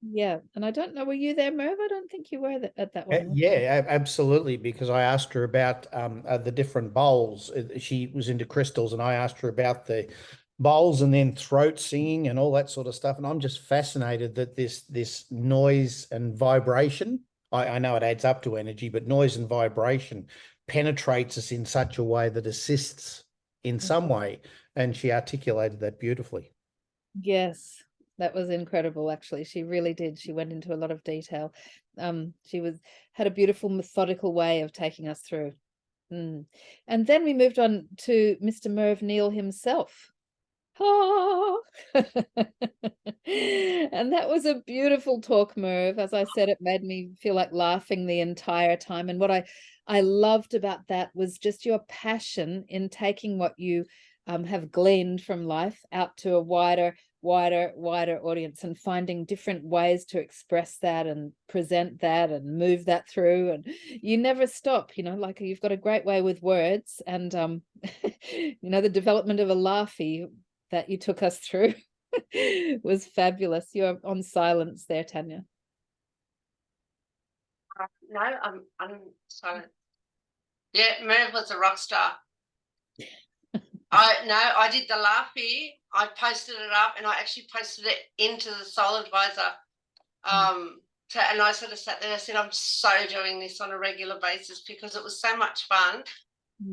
Yeah. And I don't know, were you there, Merv? I don't think you were at that one. Yeah, absolutely. Because I asked her about the different bowls. She was into crystals, and I asked her about the bowls and then throat singing and all that sort of stuff. And I'm just fascinated that this noise and vibration, I know it adds up to energy, but noise and vibration penetrates us in such a way that assists in some way. And she articulated that beautifully. Yes, that was incredible, actually. She really did. She went into a lot of detail. She had a beautiful methodical way of taking us through. And then we moved on to Mr. Merv Neal himself. Oh. And that was a beautiful talk, Merv. As I said, it made me feel like laughing the entire time. And what I loved about that was just your passion in taking what you have gleaned from life out to a wider audience, and finding different ways to express that and present that and move that through. And you never stop, like you've got a great way with words. And the development of a laughy that you took us through was fabulous. You're on silence there, Tanya. No, I'm silent. Yeah, Merv was a rock star. I did the laughy. I posted it up, and I actually posted it into the SoulAdvisor. And I sort of sat there. I said, I'm so doing this on a regular basis because it was so much fun.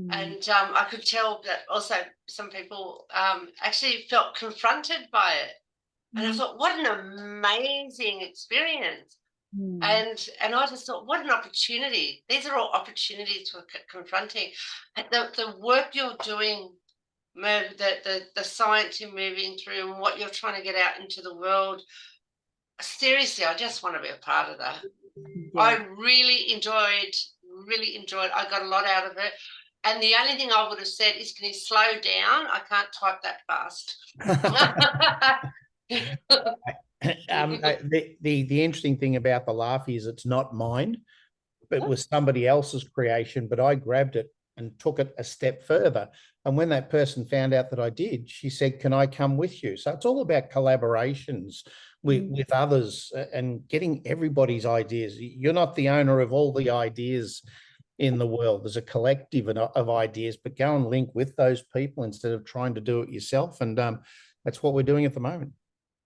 And I could tell that also some people actually felt confronted by it. And I thought, what an amazing experience. And I just thought, what an opportunity. These are all opportunities for confronting. The work you're doing, Merv, the science you're moving through and what you're trying to get out into the world. Seriously, I just want to be a part of that. Yeah. I really enjoyed. I got a lot out of it. And the only thing I would have said is, can you slow down? I can't type that fast. The interesting thing about the laugh is it's not mine, but it was somebody else's creation, but I grabbed it and took it a step further. And when that person found out that I did, she said, can I come with you? So it's all about collaborations with others and getting everybody's ideas. You're not the owner of all the ideas in the world. There's a collective of ideas, but go and link with those people instead of trying to do it yourself. And that's what we're doing at the moment.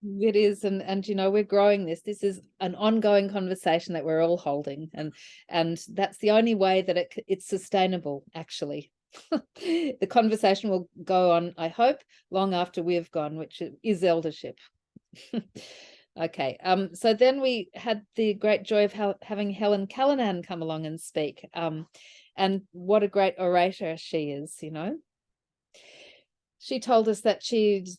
It is, and you know, we're growing this. This is an ongoing conversation that we're all holding, and that's the only way that it's sustainable, actually. The conversation will go on, I hope, long after we've gone, which is eldership. Okay, so then we had the great joy of having Helen Callanan come along and speak, and what a great orator she is. You know, she told us that she's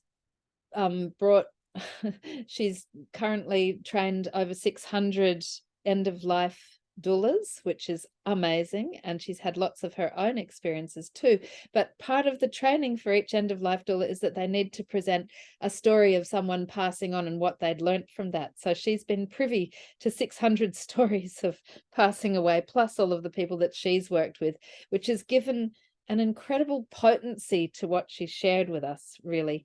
she's currently trained over 600 end-of-life doulas, which is amazing, and she's had lots of her own experiences too. But part of the training for each end-of-life doula is that they need to present a story of someone passing on and what they'd learnt from that. So she's been privy to 600 stories of passing away, plus all of the people that she's worked with, which has given an incredible potency to what she shared with us, really.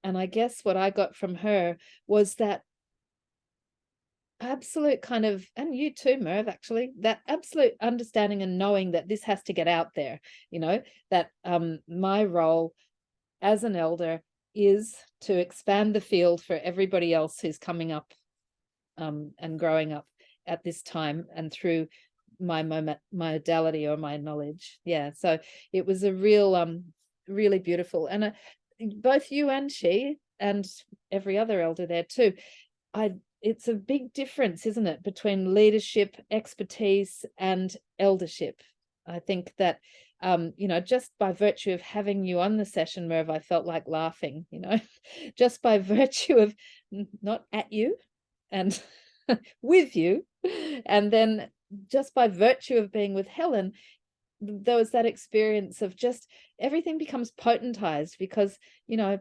And I guess what I got from her was that absolute kind of, and you too, Merv, actually, that absolute understanding and knowing that this has to get out there, you know, that my role as an elder is to expand the field for everybody else who's coming up and growing up at this time and through my modality or my knowledge. Yeah, so it was a real, really beautiful. And both you and she and every other elder there too, it's a big difference, isn't it, between leadership, expertise and eldership. I think that you know, just by virtue of having you on the session, Merv, I felt like laughing, you know, just by virtue of not at you and with you, and then just by virtue of being with Helen, there was that experience of just everything becomes potentized, because, you know,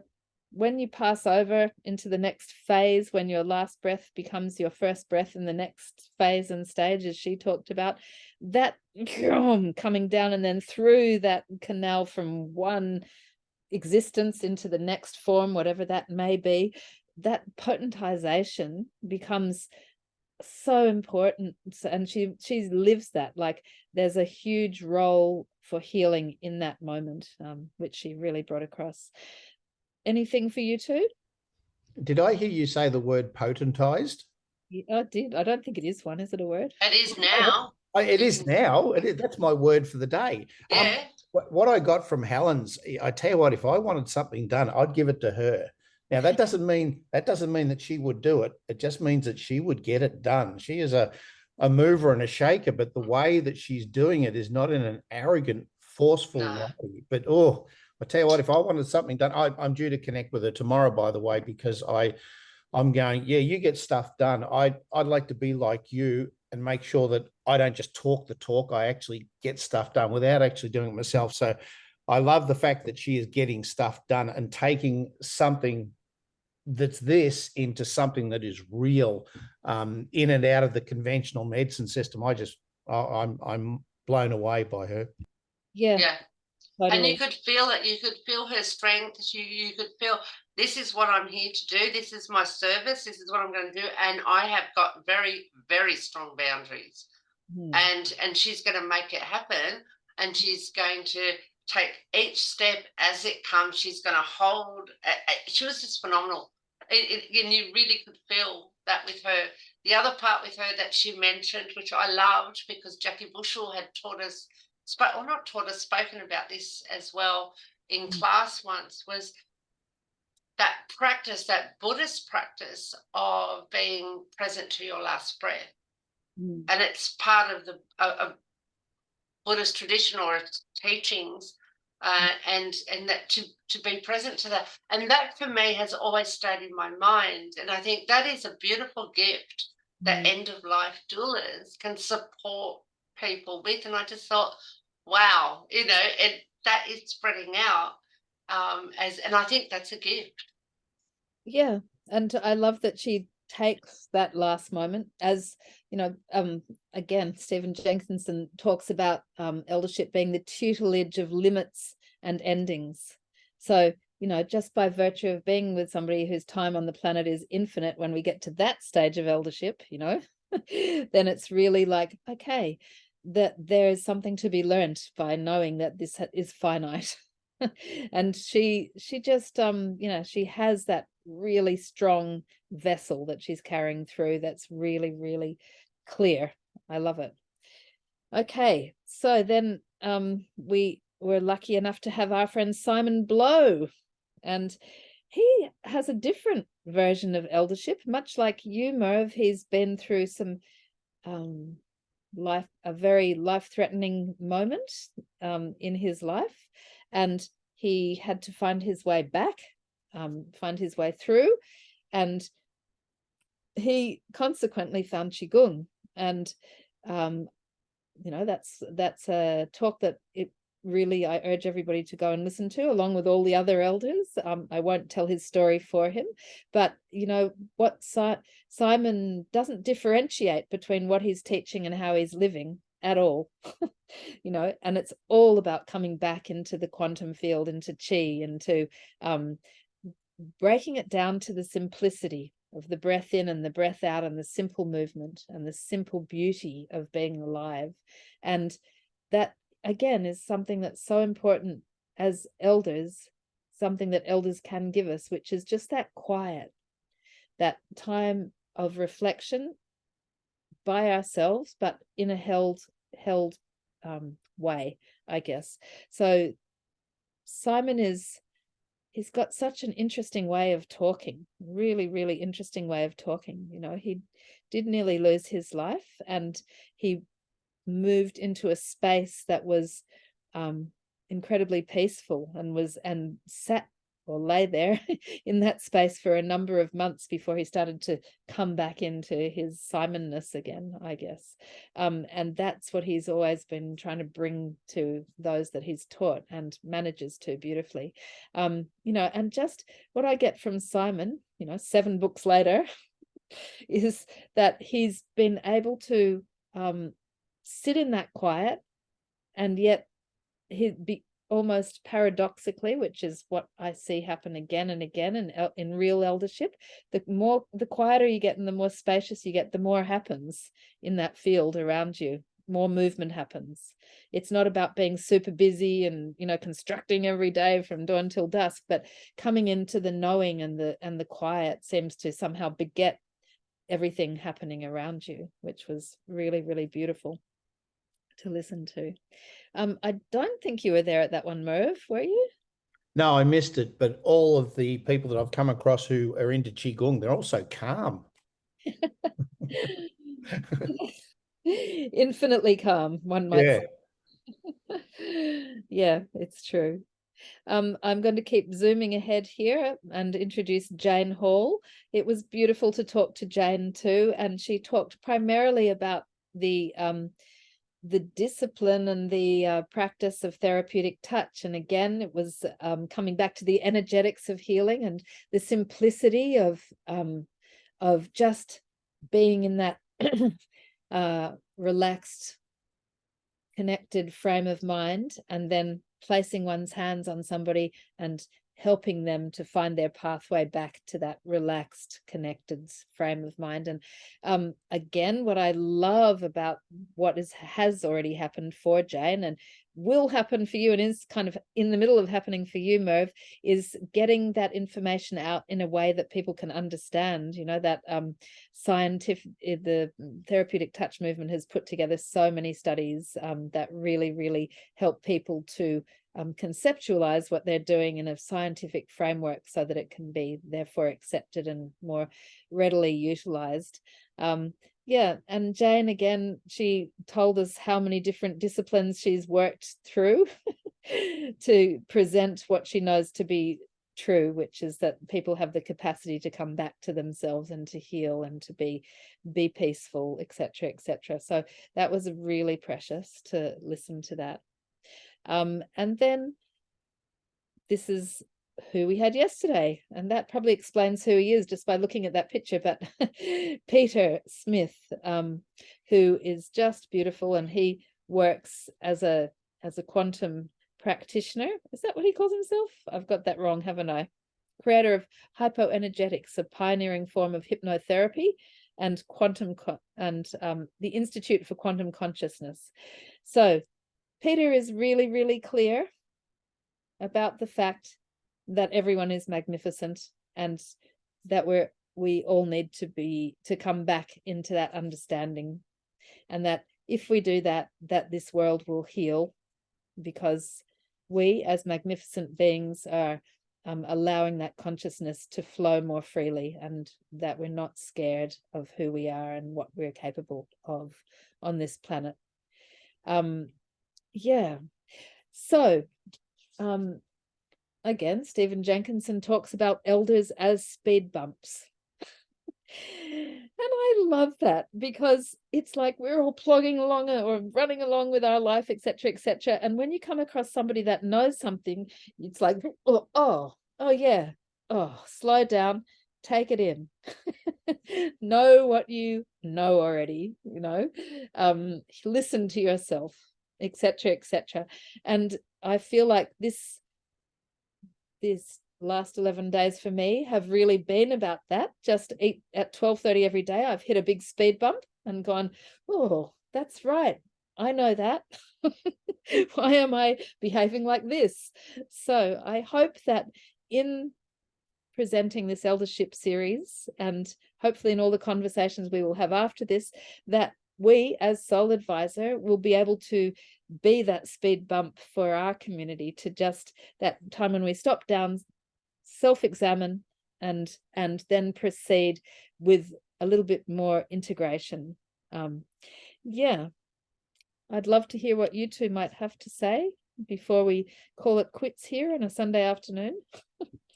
when you pass over into the next phase, when your last breath becomes your first breath in the next phase and stage, as she talked about, that coming down and then through that canal from one existence into the next form, whatever that may be, that potentization becomes so important. And she lives that, like there's a huge role for healing in that moment, which she really brought across. Anything for you too? Did I hear you say the word potentized? Yeah, I did. I don't think it is one. Is it a word? It is now. It is now. That's my word for the day. Yeah. What I got from Helen's, I tell you what, if I wanted something done, I'd give it to her. Now that doesn't mean that she would do it. It just means that she would get it done. She is a mover and a shaker, but the way that she's doing it is not in an arrogant, forceful way. But I tell you what, if I wanted something done, I'm due to connect with her tomorrow, by the way, because I'm going, yeah, you get stuff done. I'd like to be like you and make sure that I don't just talk the talk. I actually get stuff done without actually doing it myself. So I love the fact that she is getting stuff done and taking something that's this into something that is real, in and out of the conventional medicine system. I'm blown away by her. Yeah. Totally. And you could feel it. You could feel her strength. You could feel, this is what I'm here to do. This is my service. This is what I'm going to do. And I have got very, very strong boundaries. and she's going to make it happen, and she's going to take each step as it comes. She's going to hold. She was just phenomenal. And you really could feel that with her. The other part with her that she mentioned, which I loved, because Jackie Bushell had taught us, spoken about this as well in class once, was that practice, that Buddhist practice of being present to your last breath. And it's part of the Buddhist tradition or its teachings, and that to be present to that. And that for me has always stayed in my mind. And I think that is a beautiful gift that end of life doulas can support people with. And I just thought, wow, that is spreading out, and I think that's a gift. Yeah, and I love that she takes that last moment, as again, Stephen Jenkinson talks about eldership being the tutelage of limits and endings. So just by virtue of being with somebody whose time on the planet is infinite, when we get to that stage of eldership, then it's really like, okay, that there is something to be learned by knowing that this is finite. And she just she has that really strong vessel that she's carrying through that's really, really clear. I love it. Okay, so then we were lucky enough to have our friend Simon Blow, and he has a different version of eldership, much like you, Merv. He's been through some a very life-threatening moment in his life, and he had to find his way back, find his way through, and he consequently found Qigong. And that's a talk that I urge everybody to go and listen to, along with all the other elders. I won't tell his story for him, but what Simon doesn't differentiate between what he's teaching and how he's living at all. And it's all about coming back into the quantum field, into chi, into breaking it down to the simplicity of the breath in and the breath out, and the simple movement and the simple beauty of being alive. And that, again, is something that's so important as elders, something that elders can give us, which is just that quiet, that time of reflection by ourselves, but in a held way, I guess. So Simon he's got such an interesting way of talking, really, really interesting way of talking. He did nearly lose his life, and he moved into a space that was incredibly peaceful, and sat or lay there in that space for a number of months before he started to come back into his Simonness again, I guess. And that's what he's always been trying to bring to those that he's taught, and manages to beautifully. And just what I get from Simon, 7 books later, is that he's been able to sit in that quiet, and yet he'd be almost paradoxically, which is what I see happen again and again in real eldership, the quieter you get and the more spacious you get, the more happens in that field around you. More movement happens. It's not about being super busy and constructing every day from dawn till dusk, but coming into the knowing, and the quiet seems to somehow beget everything happening around you, which was really, really beautiful to listen to. I don't think you were there at that one, Merv, were you? No, I missed it, but all of the people that I've come across who are into Qigong, they're all so calm. Infinitely calm, one might say. Yeah, it's true. I'm going to keep zooming ahead here and introduce Jane Hall. It was beautiful to talk to Jane too, and she talked primarily about the discipline and the practice of therapeutic touch. And again, it was coming back to the energetics of healing and the simplicity of just being in that relaxed, connected frame of mind, and then placing one's hands on somebody and helping them to find their pathway back to that relaxed, connected frame of mind. And again, what I love about what has already happened for Jane and will happen for you, and is kind of in the middle of happening for you, Merv, is getting that information out in a way that people can understand. You know, that the therapeutic touch movement has put together so many studies that really help people to conceptualize what they're doing in a scientific framework so that it can be therefore accepted and more readily utilized. Yeah, and Jane, again, she told us how many different disciplines she's worked through to present what she knows to be true, which is that people have the capacity to come back to themselves and to heal and to be peaceful, etc., etc. So that was really precious to listen to that. And then this is who we had yesterday, and that probably explains who he is just by looking at that picture. But Peter Smith, who is just beautiful, and he works as a quantum practitioner. Is that what he calls himself? I've got that wrong, haven't I? Creator of hypoenergetics, a pioneering form of hypnotherapy, and the Institute for Quantum Consciousness. So Peter is really clear about the fact that everyone is magnificent, and that we all need to come back into that understanding, and that if we do that this world will heal, because we as magnificent beings are allowing that consciousness to flow more freely, and that we're not scared of who we are and what we're capable of on this planet. Yeah. So again, Stephen Jenkinson talks about elders as speed bumps. And I love that, because it's like we're all plodding along or running along with our life, etc., etc. And when you come across somebody that knows something, it's like, oh yeah, slow down, take it in. Know what you know already, you know, listen to yourself, etc., etc. And I feel like this last 11 days for me have really been about that. Just at 12:30 every day, I've hit a big speed bump and gone, oh, that's right, I know that. Why am I behaving like this? So I hope that in presenting this eldership series, and hopefully in all the conversations we will have after this, that we as SoulAdvisor will be able to be that speed bump for our community, to just that time when we stop down, self-examine, and then proceed with a little bit more integration. Yeah, I'd love to hear what you two might have to say before we call it quits here on a Sunday afternoon.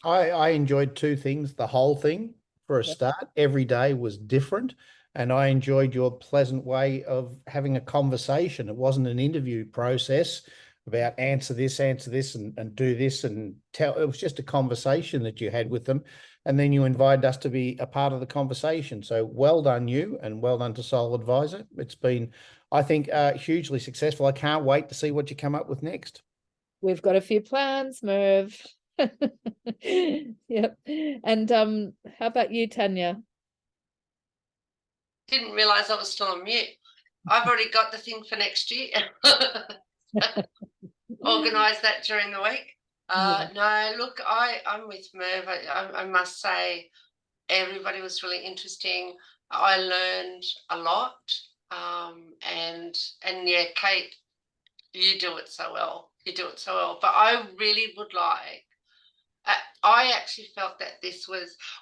I enjoyed two things. The whole thing, for a start, every day was different. And I enjoyed your pleasant way of having a conversation. It wasn't an interview process about answer this and do this and tell. It was just a conversation that you had with them. And then you invited us to be a part of the conversation. So well done you, and well done to SoulAdvisor. It's been, I think, hugely successful. I can't wait to see what you come up with next. We've got a few plans, Merv. Yep. And how about you, Tanya? Didn't realize I was still on mute. I've already got the thing for next year. Organize that during the week. No, look, I'm with Merv. I must say, everybody was really interesting. I learned a lot. And yeah, Cate, you do it so well. You do it so well. But I really would like, I actually felt that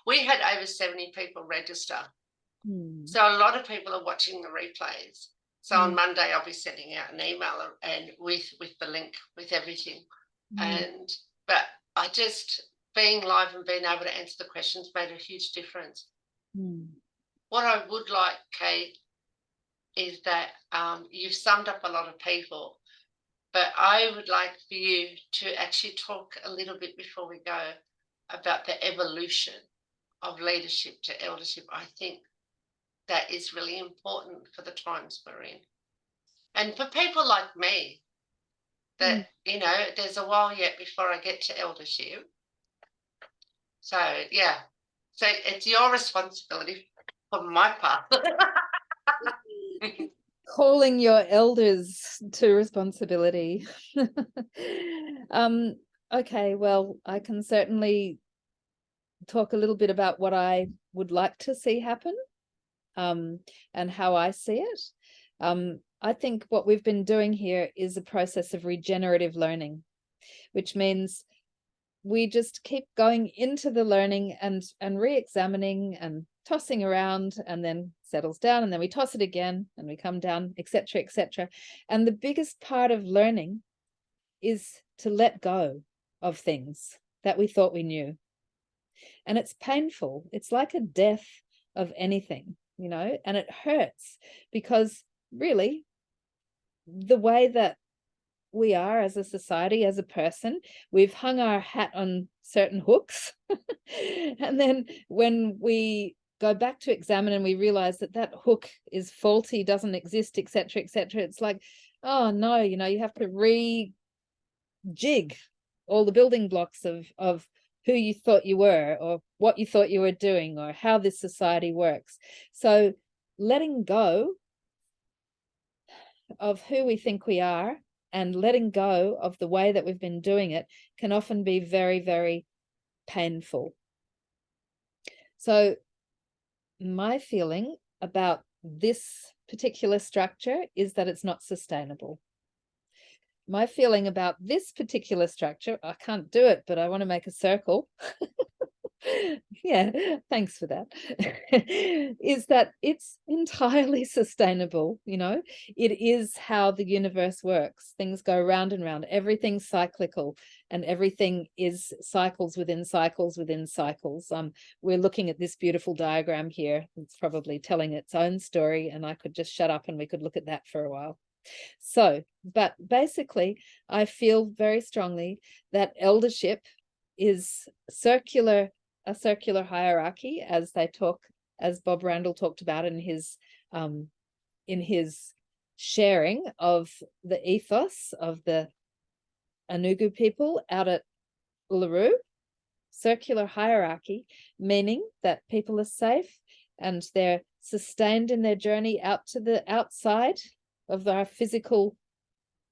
we had over 70 people register. So a lot of people are watching the replays. So on Monday, I'll be sending out an email and with the link, with everything. But I just, being live and being able to answer the questions made a huge difference. What I would like, Cate, is that you've summed up a lot of people, but I would like for you to actually talk a little bit before we go about the evolution of leadership to eldership. I think that is really important for the times we're in. And for people like me, that, you know, there's a while yet before I get to eldership. So yeah, so it's your responsibility on my part. Calling your elders to responsibility. Okay, well, I can certainly talk a little bit about what I would like to see happen, and how I see it. I think what we've been doing here is a process of regenerative learning, which means we just keep going into the learning and re-examining and tossing around, and then settles down, and then we toss it again and we come down, etc., etc. And the biggest part of learning is to let go of things that we thought we knew. And it's painful. It's like a death of anything, you know, and it hurts, because really the way that we are as a society, as a person, we've hung our hat on certain hooks. And then when we go back to examine and we realize that that hook is faulty, doesn't exist, etc., etc., it's like, oh no, you know, you have to rejig all the building blocks of who you thought you were, or what you thought you were doing, or how this society works. So letting go of who we think we are and letting go of the way that we've been doing it can often be very, very painful. So my feeling about this particular structure is that it's not sustainable. My feeling about this particular structure, I can't do it, but I want to make a circle. Yeah, thanks for that. Is that it's entirely sustainable, you know. It is how the universe works. Things go round and round. Everything's cyclical, and everything is cycles within cycles within cycles. We're looking at this beautiful diagram here. It's probably telling its own story, and I could just shut up and we could look at that for a while. So, but basically, I feel very strongly that eldership is a circular hierarchy, as Bob Randall talked about in his sharing of the ethos of the Anugu people out at Uluru. Circular hierarchy, meaning that people are safe and they're sustained in their journey out to the outside of our physical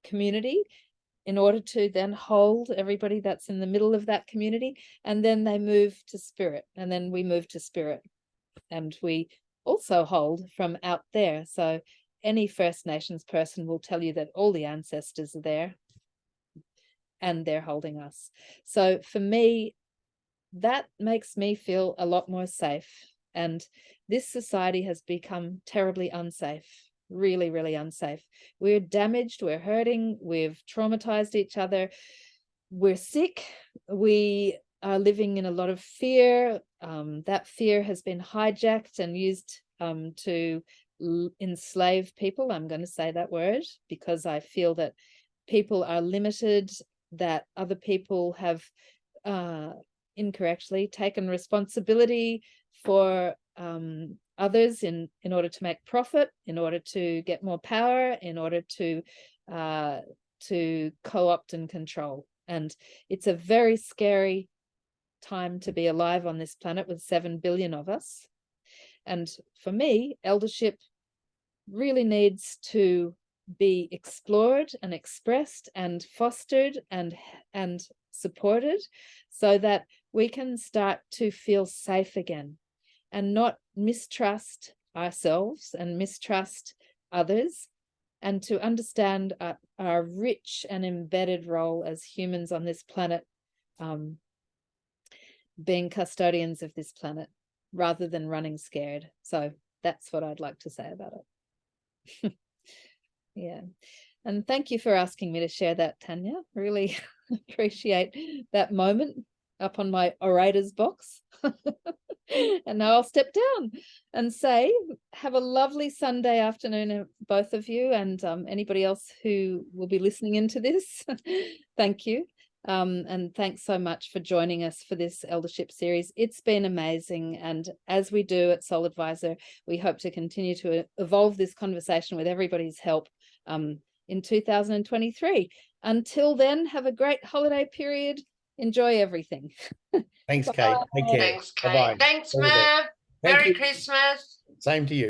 community, in order to then hold everybody that's in the middle of that community, and then they move to spirit, and then we move to spirit, and we also hold from out there. So any First Nations person will tell you that all the ancestors are there and they're holding us. So for me, that makes me feel a lot more safe. And this society has become terribly unsafe. Really, really unsafe. We're damaged, we're hurting, we've traumatized each other, we're sick, we are living in a lot of fear. That fear has been hijacked and used to enslave people. I'm going to say that word because I feel that people are limited, that other people have incorrectly taken responsibility for others in order to make profit, in order to get more power, in order to co-opt and control. And it's a very scary time to be alive on this planet with 7 billion of us. And for me, eldership really needs to be explored and expressed and fostered and supported, so that we can start to feel safe again and not mistrust ourselves and mistrust others, and to understand our rich and embedded role as humans on this planet, being custodians of this planet rather than running scared. So that's what I'd like to say about it. Yeah. And thank you for asking me to share that, Tanya. Really appreciate that moment up on my orator's box. And now I'll step down and say, have a lovely Sunday afternoon, both of you, and anybody else who will be listening into this. Thank you. And thanks so much for joining us for this Eldership series. It's been amazing. And as we do at SoulAdvisor, we hope to continue to evolve this conversation with everybody's help in 2023. Until then, have a great holiday period. Enjoy everything. Thanks, Kate. Take care. Thanks, Kate. Bye-bye. Thanks, All the best. Merv. Thank Merry you. Christmas. Same to you.